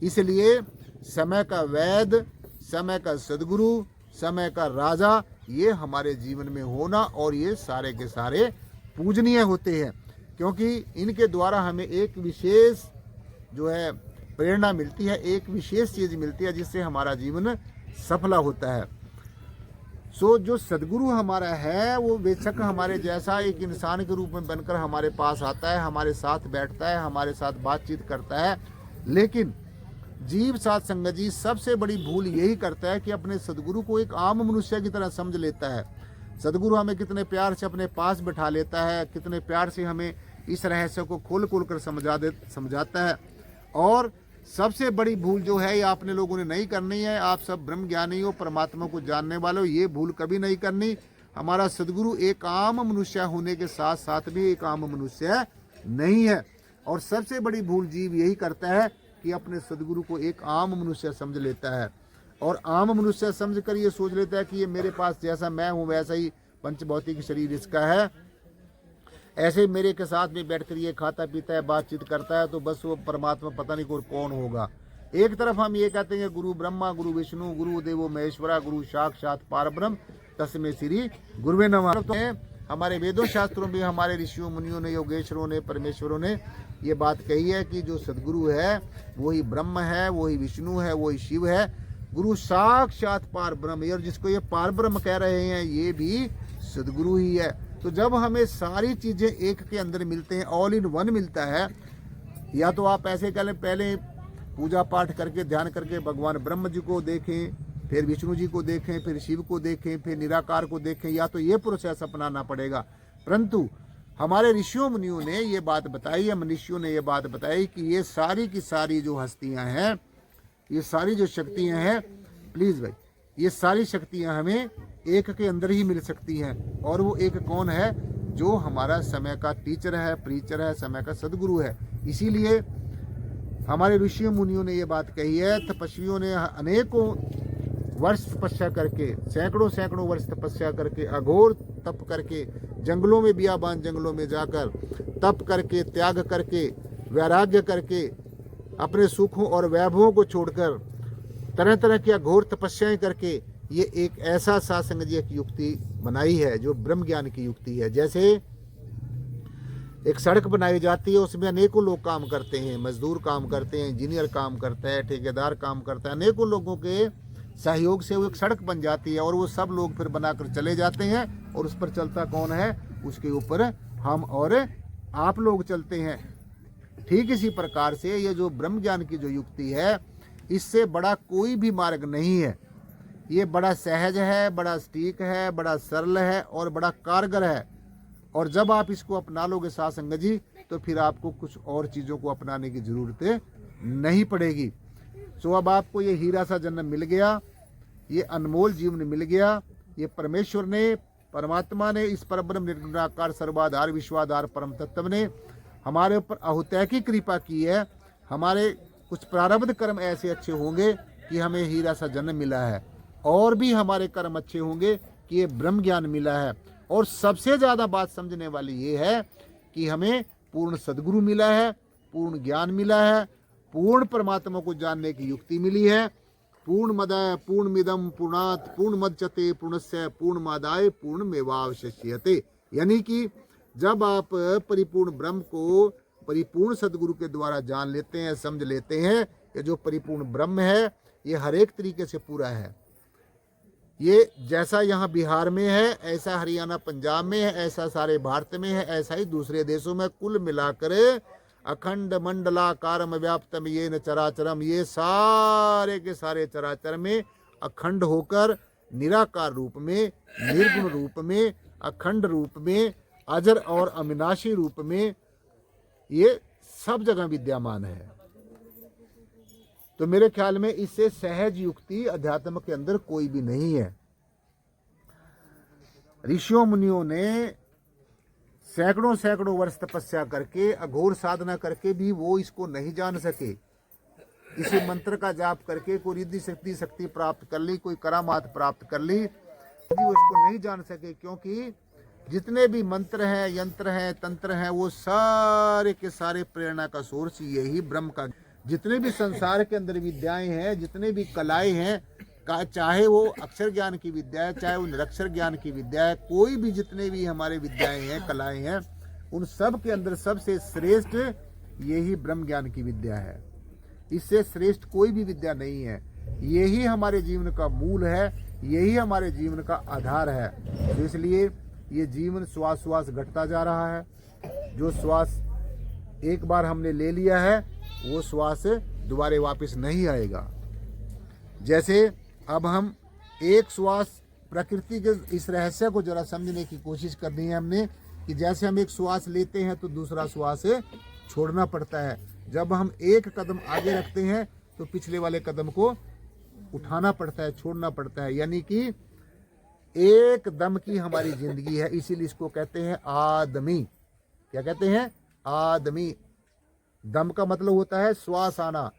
इसलिए समय का वैद्य, समय का सदगुरु, समय का राजा, ये हमारे जीवन में होना, और ये सारे के सारे पूजनीय होते हैं, क्योंकि इनके द्वारा हमें एक विशेष जो है प्रेरणा मिलती है, एक विशेष चीज मिलती है जिससे हमारा जीवन सफल होता है। सो जो सदगुरु हमारा है वो बेशक हमारे जैसा एक इंसान के रूप में बनकर हमारे पास आता है, हमारे साथ बैठता है, हमारे साथ बातचीत करता है, लेकिन जीव साध संगत जी सबसे बड़ी भूल यही करता है कि अपने सदगुरु को एक आम मनुष्य की तरह समझ लेता है। सदगुरु हमें कितने प्यार से अपने पास बिठा लेता है, कितने प्यार से हमें इस रहस्य को खोल खोल कर समझाता है। और सबसे बड़ी भूल जो है ये आपने लोगों ने नहीं करनी है। आप सब ब्रह्म ज्ञानी हो, परमात्मा को जानने वाले हो, ये भूल कभी नहीं करनी। हमारा सदगुरु एक आम मनुष्य होने के साथ साथ भी एक आम मनुष्य नहीं है। और सबसे बड़ी भूल जीव यही करता है कि अपने सदगुरु को एक आम मनुष्य समझ लेता है, और आम मनुष्य समझ कर ये सोच लेता है कि ये मेरे पास जैसा मैं हूँ वैसा ही पंचभौतिक शरीर इसका है, ऐसे मेरे के साथ में बैठकर ये खाता पीता है, बातचीत करता है, तो बस वो परमात्मा पता नहीं कौन होगा। एक तरफ हम ये कहते हैं गुरु ब्रह्मा गुरु विष्णु गुरु देवो महेश्वरा गुरु साक्षात पारब्रह्म तस्मै श्री गुरुवे नमः। तो हमारे वेदों शास्त्रों में हमारे ऋषियों मुनियों ने, योगेश्वरों ने, परमेश्वरों ने ये बात कही है कि जो सदगुरु है वही ब्रह्म है, वही विष्णु है, वही शिव है, गुरु साक्षात पार ब्रह्म। और जिसको ये पार ब्रह्म कह रहे हैं ये भी सदगुरु ही है। तो जब हमें सारी चीजें एक के अंदर मिलते हैं, ऑल इन वन मिलता है, या तो आप ऐसे कह लें पहले पूजा पाठ करके ध्यान करके भगवान ब्रह्म जी को देखें, फिर विष्णु जी को देखें, फिर शिव को देखें, फिर निराकार को देखें, या तो ये प्रोसेस अपनाना पड़ेगा। परंतु हमारे ऋषियों मुनियों ने ये बात बताई है, मनुष्यों ने ये बात बताई कि ये सारी की सारी जो हस्तियां हैं, ये सारी जो शक्तियां हैं, प्लीज भाई, ये सारी शक्तियां हमें एक के अंदर ही मिल सकती हैं। और वो एक कौन है? जो हमारा समय का टीचर है, प्रीचर है, समय का सदगुरु है। इसीलिए हमारे ऋषियों मुनियों ने ये बात कही है। तपस्वियों ने अनेकों वर्ष तपस्या करके, सैकड़ों वर्ष तपस्या करके, अघोर तप करके, जंगलों में बियाबान जंगलों में जाकर तप करके, त्याग करके, वैराग्य करके अपने सुखों और वैभवों को छोड़कर तरह तरह की घोर तपस्याएं करके ये एक ऐसा सात्संग जी एक युक्ति बनाई है जो ब्रह्म ज्ञान की युक्ति है। जैसे एक सड़क बनाई जाती है, उसमें अनेकों लोग काम करते हैं, मजदूर काम करते हैं, इंजीनियर काम करता है, ठेकेदार काम करता है, अनेकों लोगों के सहयोग से वो एक सड़क बन जाती है और वो सब लोग फिर बनाकर चले जाते हैं और उस पर चलता कौन है? उसके ऊपर हम और आप लोग चलते हैं। ठीक इसी प्रकार से ये जो ब्रह्म ज्ञान की जो युक्ति है, इससे बड़ा कोई भी मार्ग नहीं है। ये बड़ा सहज है, बड़ा सटीक है, बड़ा सरल है और बड़ा कारगर है। और जब आप इसको अपना लोगे साथ संगत जी, तो फिर आपको कुछ और चीज़ों को अपनाने की ज़रूरत नहीं पड़ेगी। सो अब आपको ये हीरा सा जन्म मिल गया, ये अनमोल जीवन मिल गया। ये परमेश्वर ने, परमात्मा ने, इस परब्रह्म निर्गुणाकार सर्वाधार विश्वाधार परम तत्व ने हमारे ऊपर अहुतय की कृपा की है। हमारे कुछ प्रारब्ध कर्म ऐसे अच्छे होंगे कि हमें हीरा सा जन्म मिला है, और भी हमारे कर्म अच्छे होंगे कि ये ब्रह्म ज्ञान मिला है। और सबसे ज़्यादा बात समझने वाली ये है कि हमें पूर्ण सद्गुरु मिला है, पूर्ण ज्ञान मिला है, पूर्ण परमात्मा को जानने की युक्ति मिली है। पूर्णमदः पूर्णमिदं पूर्णात् पूर्णमुदच्यते पूर्णस्य पूर्णमादाय पूर्णमेवावशिष्यते। यानी कि जब आप परिपूर्ण ब्रह्म को परिपूर्ण सद्गुरु के द्वारा जान लेते हैं, समझ लेते हैं कि जो परिपूर्ण ब्रह्म है ये हर एक तरीके से पूरा है। ये जैसा यहाँ बिहार में है, ऐसा हरियाणा पंजाब में है, ऐसा सारे भारत में है, ऐसा ही दूसरे देशों में, कुल मिलाकर अखंड मंडलाकारम व्याप्तम ये न चराचरम, ये सारे के सारे चराचर में अखंड होकर निराकार रूप में, निर्गुण रूप में, अखंड रूप में, अजर और अविनाशी रूप में ये सब जगह विद्यमान है। तो मेरे ख्याल में इससे सहज युक्ति अध्यात्म के अंदर कोई भी नहीं है। ऋषियों मुनियों ने सैकड़ों सैकड़ों वर्ष तपस्या करके, अघोर साधना करके भी वो इसको नहीं जान सके। इसी मंत्र का जाप करके कोई रिद्धि शक्ति प्राप्त कर ली, कोई करामात प्राप्त कर ली, वो इसको नहीं जान सके। क्योंकि जितने भी मंत्र हैं, यंत्र हैं, तंत्र हैं, वो सारे के सारे प्रेरणा का सोर्स यही ब्रह्म का। जितने भी संसार के अंदर विद्याएं हैं, जितने भी कलाएं हैं, चाहे वो अक्षर ज्ञान की विद्या है, चाहे वो निरक्षर ज्ञान की विद्या है, कोई भी जितने भी हमारे विद्याएं हैं, कलाएं हैं, उन सब के अंदर सबसे श्रेष्ठ यही ब्रह्म ज्ञान की विद्या है। इससे श्रेष्ठ कोई भी विद्या नहीं है। यही हमारे जीवन का मूल है, यही हमारे जीवन का आधार है। तो इसलिए ये जीवन श्वास श्वास घटता जा रहा है। जो श्वास एक बार हमने ले लिया है, वो श्वास दोबारे वापस नहीं आएगा। जैसे अब हम एक श्वास, प्रकृति के इस रहस्य को जरा समझने की कोशिश करनी है हमने, कि जैसे हम एक श्वास लेते हैं तो दूसरा श्वास छोड़ना पड़ता है। जब हम एक कदम आगे रखते हैं तो पिछले वाले कदम को उठाना पड़ता है, छोड़ना पड़ता है। यानी कि एक दम की हमारी जिंदगी है, इसीलिए इसको कहते हैं आदमी। क्या कहते हैं? आदमी। दम का मतलब होता है श्वास आना,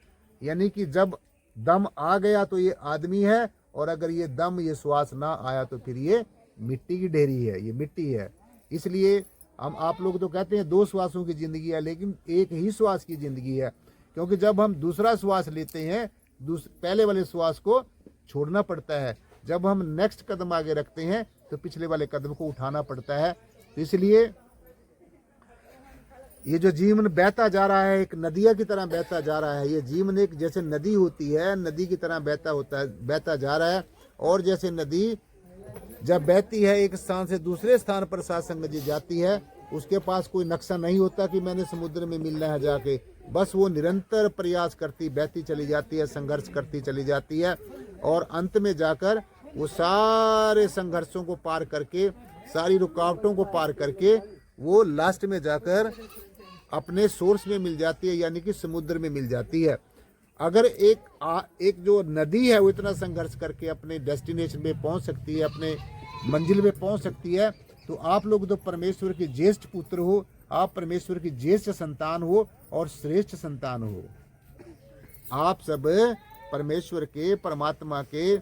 यानी कि जब दम आ गया तो ये आदमी है, और अगर ये दम, ये श्वास ना आया तो फिर ये मिट्टी की ढेरी है, ये मिट्टी है। इसलिए हम आप लोग तो कहते हैं 2 श्वासों की जिंदगी है, लेकिन एक ही श्वास की जिंदगी है। क्योंकि जब हम दूसरा श्वास लेते हैं, पहले वाले श्वास को छोड़ना पड़ता है। जब हम नेक्स्ट कदम आगे रखते हैं तो पिछले वाले कदम को उठाना पड़ता है। तो इसलिए ये जो जीवन बहता जा रहा है, एक नदिया की तरह बहता जा रहा है। ये जीवन एक जैसे नदी होती है, नदी की तरह बहता जा रहा है। और जैसे नदी जब बहती है एक स्थान से दूसरे स्थान पर साथ संगत जी जाती है, उसके पास कोई नक्शा नहीं होता कि मैंने समुद्र में मिलना है जाके। बस वो निरंतर प्रयास करती बहती चली जाती है, संघर्ष करती चली जाती है, और अंत में जाकर वो सारे संघर्षों को पार करके, सारी रुकावटों को पार करके, वो लास्ट में जाकर अपने सोर्स में मिल जाती है, यानी कि समुद्र में मिल जाती है। अगर एक जो नदी है वो इतना संघर्ष करके अपने डेस्टिनेशन में पहुंच सकती है, अपने मंजिल में पहुंच सकती है, तो आप लोग तो परमेश्वर के ज्येष्ठ पुत्र हो, आप परमेश्वर की ज्येष्ठ संतान हो और श्रेष्ठ संतान हो। आप सब परमेश्वर के, परमात्मा के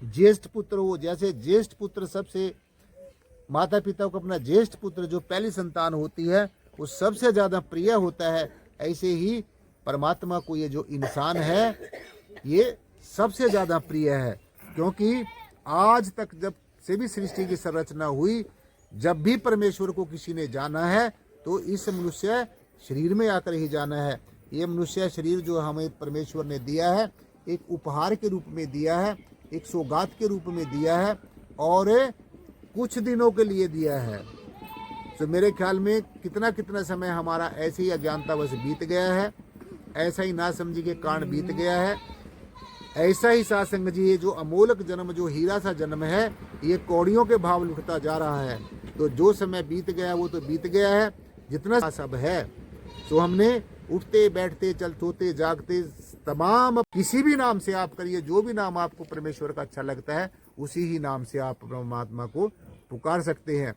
ज्येष्ठ पुत्र हो। जैसे ज्येष्ठ पुत्र सबसे, माता पिता को अपना ज्येष्ठ पुत्र जो पहली संतान होती है वो सबसे ज़्यादा प्रिय होता है, ऐसे ही परमात्मा को ये जो इंसान है ये सबसे ज़्यादा प्रिय है, क्योंकि आज तक जब से भी सृष्टि की संरचना हुई, जब भी परमेश्वर को किसी ने जाना है तो इस मनुष्य शरीर में आकर ही जाना है। ये मनुष्य शरीर जो हमें परमेश्वर ने दिया है, एक उपहार के रूप में दिया है, एक सौगात के रूप में दिया है और कुछ दिनों के लिए दिया है। तो मेरे ख्याल में कितना कितना समय हमारा ऐसे ही अज्ञानतावश बीत गया है, ऐसा ही नासमझी के कारण बीत गया है। ऐसा ही सासंग जी ये जो अमोलक जन्म, जो हीरा सा जन्म है, ये कौड़ियों के भाव लुटता जा रहा है। तो जो समय बीत गया वो तो बीत गया है, जितना सब है तो हमने उठते बैठते चल सोते जागते तमाम किसी भी नाम से आप करिए, जो भी नाम आपको परमेश्वर का अच्छा लगता है उसी ही नाम से आप परमात्मा को पुकार सकते हैं।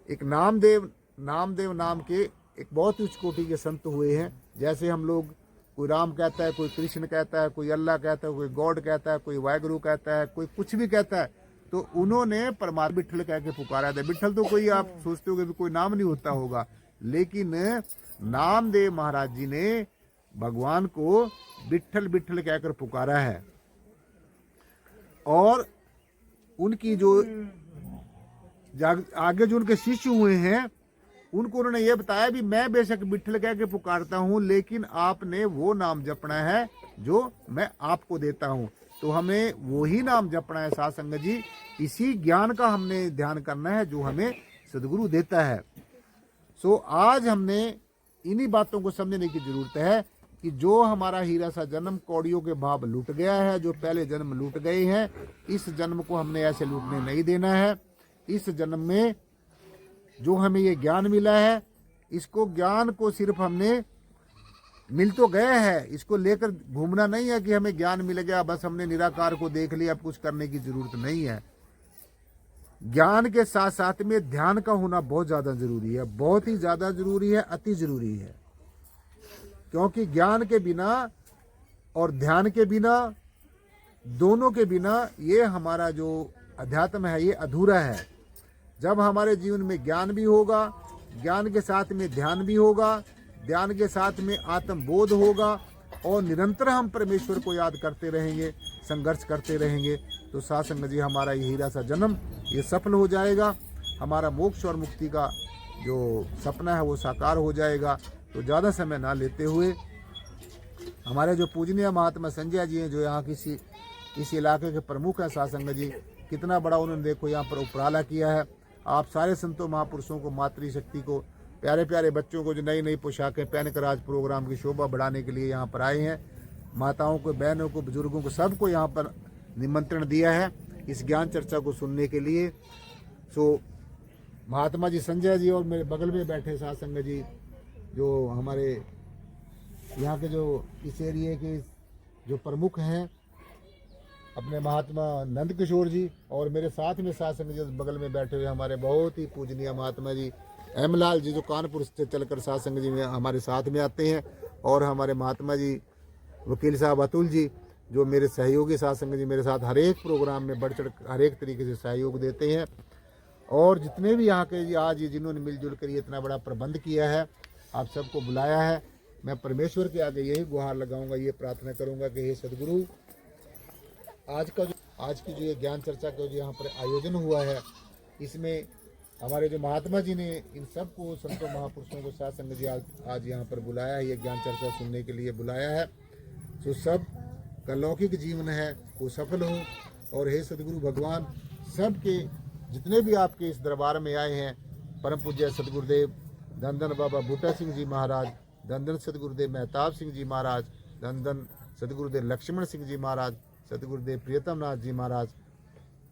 एक नामदेव नाम के एक बहुत उच्च कोटि के संत हुए हैं। जैसे हम लोग कोई राम कहता है, कोई कृष्ण कहता है, कोई अल्लाह कहता है, कोई गॉड कहता है, कोई वाहेगुरु कहता है, कोई कुछ भी कहता है, तो उन्होंने परमात्मा विठल कह के पुकारा था। विठल तो कोई आप सोचते हो कि कोई नाम नहीं होता होगा, लेकिन नामदेव महाराज जी ने भगवान को विठल विठल कहकर पुकारा है। और उनकी जो आगे जो उनके शिष्य हुए हैं उनको उन्होंने ये बताया भी मैं बेशक विठल कह के पुकारता हूँ, लेकिन आपने वो नाम जपना है जो मैं आपको देता हूँ। तो हमें वही नाम जपना है सासंग जी, इसी ज्ञान का हमने ध्यान करना है जो हमें सदगुरु देता है। सो आज हमने इन्हीं बातों को समझने की जरूरत है कि जो हमारा हीरा सा जन्म कौड़ियों के भाव लूट गया है, जो पहले जन्म लूट गए हैं, इस जन्म को हमने ऐसे लूटने नहीं देना है। इस जन्म में जो हमें ये ज्ञान मिला है, इसको ज्ञान को सिर्फ हमने मिल तो गया है, इसको लेकर घूमना नहीं है कि हमें ज्ञान मिल गया बस हमने निराकार को देख लिया, अब कुछ करने की जरूरत नहीं है। ज्ञान के साथ साथ में ध्यान का होना बहुत ज्यादा जरूरी है, बहुत ही ज्यादा जरूरी है, अति जरूरी है। क्योंकि ज्ञान के बिना और ध्यान के बिना, दोनों के बिना ये हमारा जो अध्यात्म है ये अधूरा है। जब हमारे जीवन में ज्ञान भी होगा, ज्ञान के साथ में ध्यान भी होगा, ध्यान के साथ में आत्मबोध होगा और निरंतर हम परमेश्वर को याद करते रहेंगे, संघर्ष करते रहेंगे, तो सासंग जी हमारा ये हीरा सा जन्म ये सफल हो जाएगा। हमारा मोक्ष और मुक्ति का जो सपना है वो साकार हो जाएगा। तो ज़्यादा समय ना लेते हुए हमारे जो पूजनीय महात्मा संजय जी हैं, जो यहाँ इस इलाके के प्रमुख हैं सासंग जी, कितना बड़ा उन्होंने देखो यहाँ पर उपराला किया है। आप सारे संतों महापुरुषों को, मातृशक्ति को, प्यारे प्यारे बच्चों को जो नई नई पोशाकें पहनकर आज प्रोग्राम की शोभा बढ़ाने के लिए यहाँ पर आए हैं, माताओं को, बहनों को, बुजुर्गों को, सबको यहाँ पर निमंत्रण दिया है इस ज्ञान चर्चा को सुनने के लिए। सो महात्मा जी संजय जी और मेरे बगल में बैठे सासंग जी जो हमारे यहाँ के जो इस एरिए के जो प्रमुख हैं, अपने महात्मा नंद किशोर जी, और मेरे साथ में सासंग जी बगल में बैठे हुए हमारे बहुत ही पूजनीय महात्मा जी एम लाल जी, जो कानपुर से चलकर सासंग जी में हमारे साथ में आते हैं, और हमारे महात्मा जी वकील साहब अतुल जी, जो मेरे सहयोगी सासंग जी, मेरे साथ हर एक प्रोग्राम में बढ़ चढ़ हर एक तरीके से सहयोग देते हैं। और जितने भी यहाँ के आज जिन्होंने मिलजुल कर ये इतना बड़ा प्रबंध किया है, आप सबको बुलाया है, मैं परमेश्वर के आगे यही गुहार लगाऊंगा, ये प्रार्थना करूंगा कि हे सदगुरु, आज की जो ये ज्ञान चर्चा का जो यहाँ पर आयोजन हुआ है, इसमें हमारे जो महात्मा जी ने इन सबको, संतों महापुरुषों को सासंग जी आज यहाँ पर बुलाया है, ये ज्ञान चर्चा सुनने के लिए बुलाया है। तो सब का लौकिक जीवन है वो सफल हो, और हे सदगुरु भगवान, सबके जितने भी आपके इस दरबार में आए हैं, परम पूज्य सदगुरुदेव धन धन बाबा बूटा सिंह जी महाराज, धन धन सदगुरुदेव मेहताब सिंह जी महाराज, धन धन सदगुरुदेव लक्ष्मण सिंह जी महाराज, सदगुरुदेव प्रियतम नाथ जी महाराज,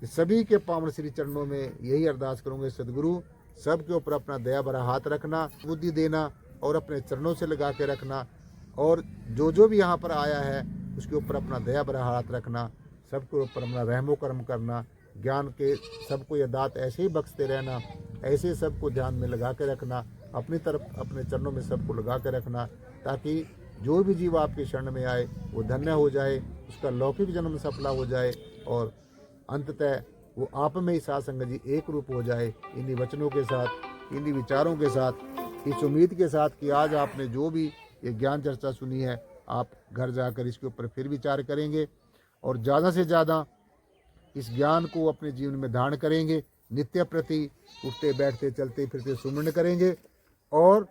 सभी के पावन श्री चरणों में यही अरदास करूंगे, सदगुरु सबके ऊपर अपना दया भरा हाथ रखना, बुद्धि देना और अपने चरणों से लगा के रखना, और जो भी यहाँ पर आया है उसके ऊपर अपना दया भरा हाथ रखना, सबके ऊपर अपना रहमो कर्म करना, ज्ञान के सबको ये दात ऐसे ही बख्शते रहना, ऐसे सबको ध्यान में लगा के रखना, अपनी तरफ अपने चरणों में सबको लगा के रखना, ताकि जो भी जीव आपके शरण में आए वो धन्य हो जाए, उसका लौकिक जन्म सफला हो जाए, और अंततः वो आप में ही सासंग जी एक रूप हो जाए। इन्हीं वचनों के साथ, इन्हीं विचारों के साथ, इस उम्मीद के साथ कि आज आपने जो भी ये ज्ञान चर्चा सुनी है, आप घर जाकर इसके ऊपर फिर विचार करेंगे और ज़्यादा से ज़्यादा इस ज्ञान को अपने जीवन में धारण करेंगे। नित्य प्रति उठते बैठते चलते फिरते सुमरण करेंगे और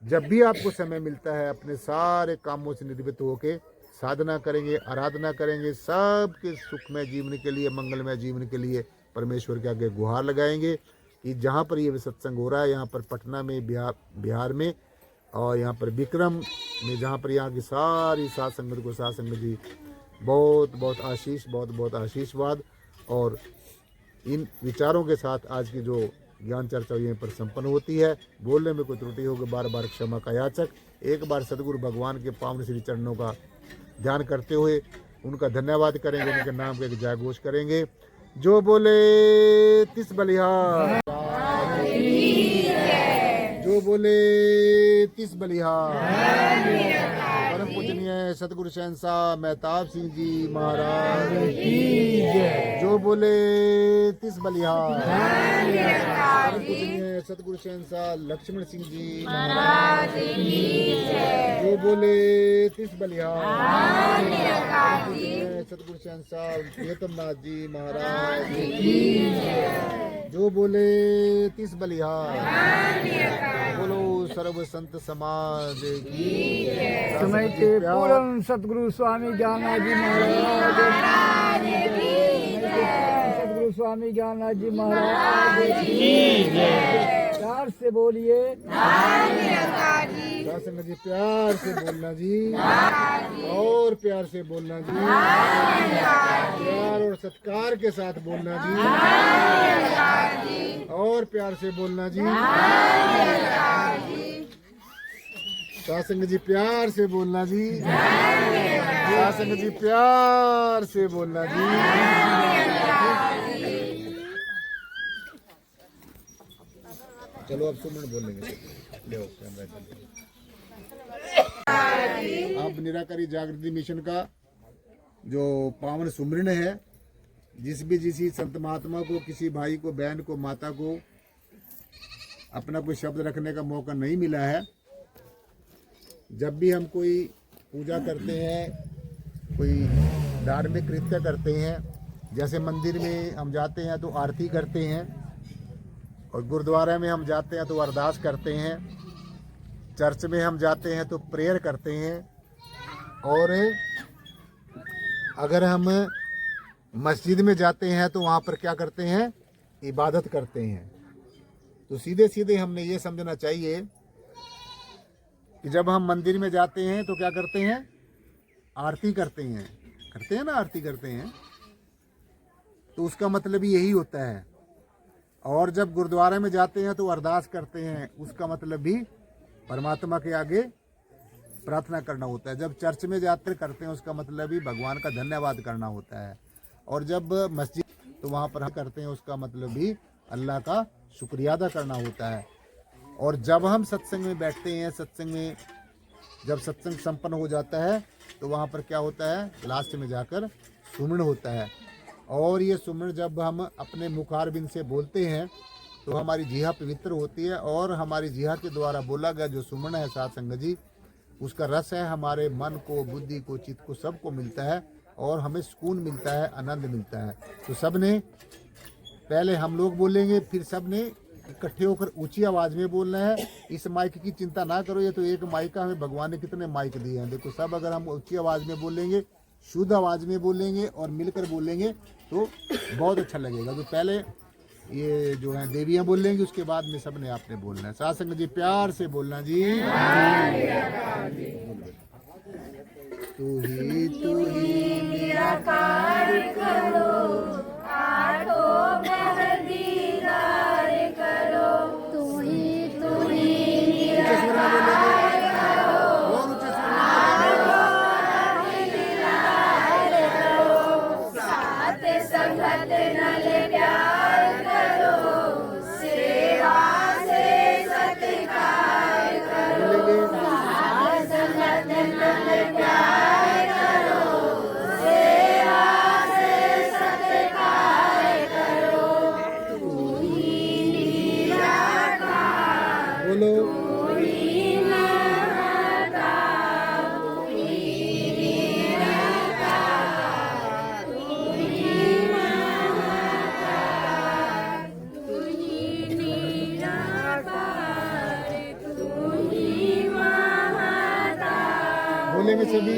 जब भी आपको समय मिलता है अपने सारे कामों से निवृत्त होकर साधना करेंगे, आराधना करेंगे, सबके सुखमय जीवन के लिए, मंगलमय जीवन के लिए परमेश्वर के आगे गुहार लगाएंगे कि जहाँ पर ये सत्संग हो रहा है, यहाँ पर पटना में, बिहार में और यहाँ पर विक्रम में, जहाँ पर यहाँ की सारी साध संगत को साध संगत जी बहुत बहुत आशीष, बहुत बहुत आशीर्वाद। और इन विचारों के साथ आज की जो ज्ञान चर्चा यहीं पर संपन्न होती है। बोलने में कोई त्रुटि होगी बार बार क्षमा का याचक। एक बार सदगुरु भगवान के पावन श्री चरणों का ध्यान करते हुए उनका धन्यवाद करेंगे, उनके नाम के जय घोष करेंगे। जो बोले तिस बलिहार, जो बोले तिस बलिहार। परम पूजनीय सतगुरु शहंशाह मेहताब सिंह जी महाराज की जय। जो बोले तिस बलिहार। परम पूजनीय सतगुरु शहंशाह लक्ष्मण सिंह जी महाराज की जय। जो बोले तिस बलिहार। परम पूजनीय सतगुरु शहंशाह प्रियतम नाथ जी महाराज की जय। जो बोले तिस बलिहार। बोलो सर्व संत समाज की समय के पूर्ण सतगुरु स्वामी ज्ञानाथ जी महाराज की जय। सतगुरु स्वामी ज्ञानाथ जी महाराज की जय। प्यार से बोलिए संगत जी, प्यार से बोलना जी और प्यार से बोलना जी, प्यार और सत्कार के साथ बोलना जी और प्यार से बोलना जी। सासंग जी प्यार से बोलना जी, सासंग जी प्यार से बोलना जी। चलो अब सुमन बोलेंगे। अब निराकारी जागृति मिशन का जो पावन सुमरण है, जिस भी किसी संत महात्मा को, किसी भाई को, बहन को, माता को अपना कोई शब्द रखने का मौका नहीं मिला है, जब भी हम कोई पूजा करते हैं, कोई धार्मिक कृत्य करते हैं, जैसे मंदिर में हम जाते हैं तो आरती करते हैं और गुरुद्वारा में हम जाते हैं तो अरदास करते हैं, चर्च में हम जाते हैं तो प्रेयर करते हैं और अगर हम मस्जिद में जाते हैं तो वहाँ पर क्या करते हैं? इबादत करते हैं। तो सीधे सीधे हमने ये समझना चाहिए कि जब हम मंदिर में जाते हैं तो क्या करते हैं? आरती करते हैं ना, आरती करते हैं, तो उसका मतलब यही होता है। और जब गुरुद्वारे में जाते हैं तो अरदास करते हैं, उसका मतलब भी परमात्मा के आगे प्रार्थना करना होता है। जब चर्च में जाकर करते हैं उसका मतलब भी भगवान का धन्यवाद करना होता है। और जब मस्जिद तो वहाँ पर हम करते हैं उसका मतलब भी अल्लाह का शुक्रिया अदा करना होता है। और जब हम सत्संग में बैठते हैं, सत्संग में जब सत्संग संपन्न हो जाता है तो वहाँ पर क्या होता है? लास्ट में जाकर सुमरण होता है। और ये सुमरण जब हम अपने मुखारबिंद से बोलते हैं तो हमारी जीहा पवित्र होती है और हमारी जीहा के द्वारा बोला गया जो सुमरण है साध संगत जी, उसका रस है हमारे मन को, बुद्धि को, चित्त को, सबको मिलता है और हमें सुकून मिलता है, आनंद मिलता है। तो सब ने पहले हम लोग बोलेंगे, फिर सब ने इकट्ठे होकर ऊंची आवाज़ में बोलना है। इस माइक की चिंता ना करो, ये तो एक माइक, हमें भगवान ने कितने माइक दिए हैं। देखो सब अगर हम ऊंची आवाज़ में बोलेंगे, शुद्ध आवाज़ में बोलेंगे और मिलकर बोलेंगे तो बहुत अच्छा लगेगा। तो पहले ये जो है देवियाँ बोलेंगी, उसके बाद में सब ने आपने बोलना है। साध संगत जी प्यार से बोलना जी। तू ही निराकार करो, आठों पहर दीदार करो, तू ही निराकार करो, दीदार करो, साथ संगत नल प्यार करो, सेवा से सत्कार करो, साथ संगत नल प्यार करो, सेवा से सत्कार करो, तू ही निराकार, बोलो तू ही निराकार, से भी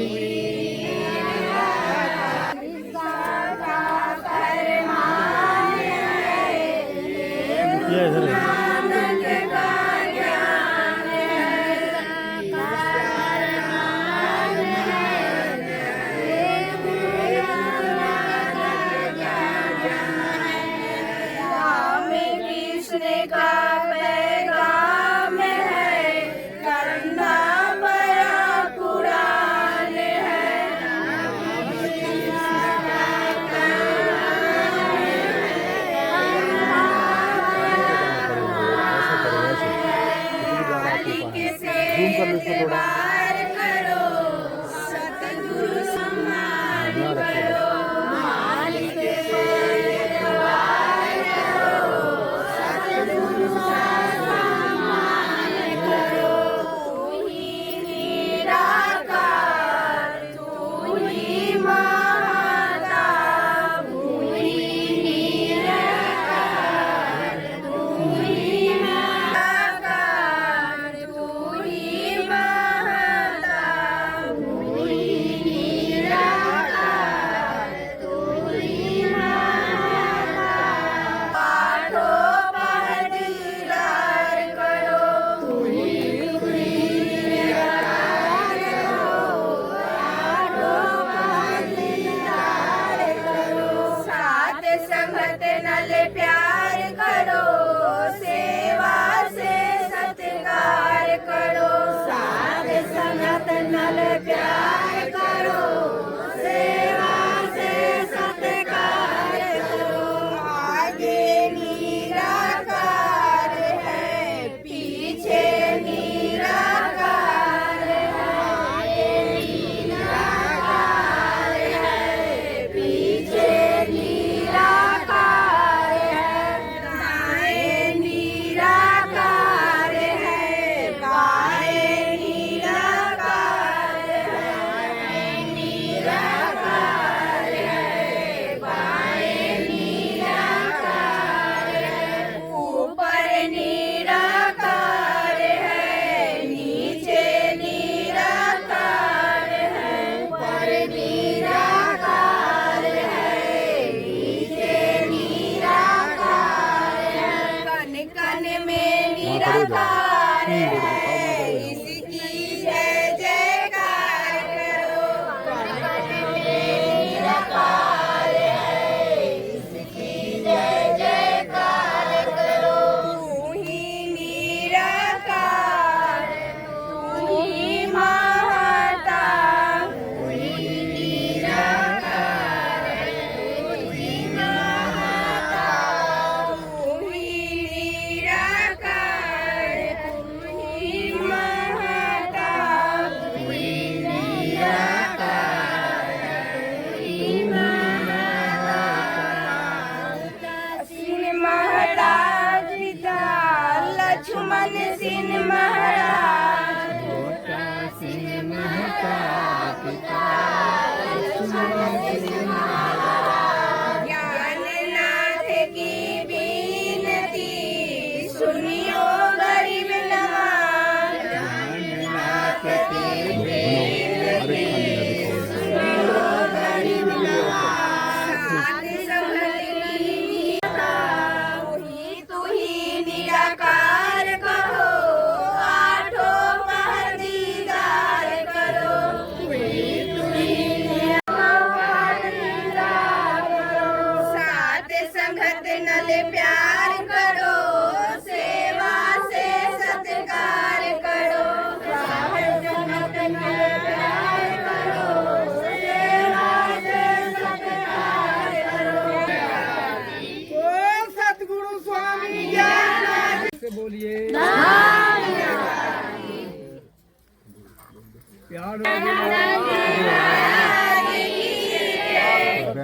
ये इधर है। जूम कर लो इसको थोड़ा।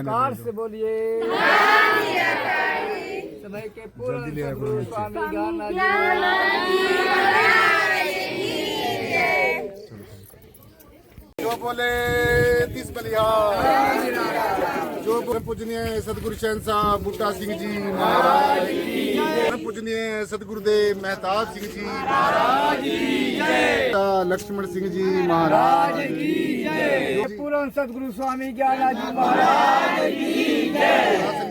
कार से बोलिए समय के पूर्ण सद्गुरु स्वामी जो बोले तीस बलिहार, जो पूजनीय सदगुरु शहंशाह बूटा सिंह जी महाराज, पूजनीय सतगुरुदेव मेहताब सिंह जी महाराज की जय, लक्ष्मण सिंह जी महाराज की जय, पूर्ण सतगुरु स्वामी ज्ञानाजी महाराज की जय।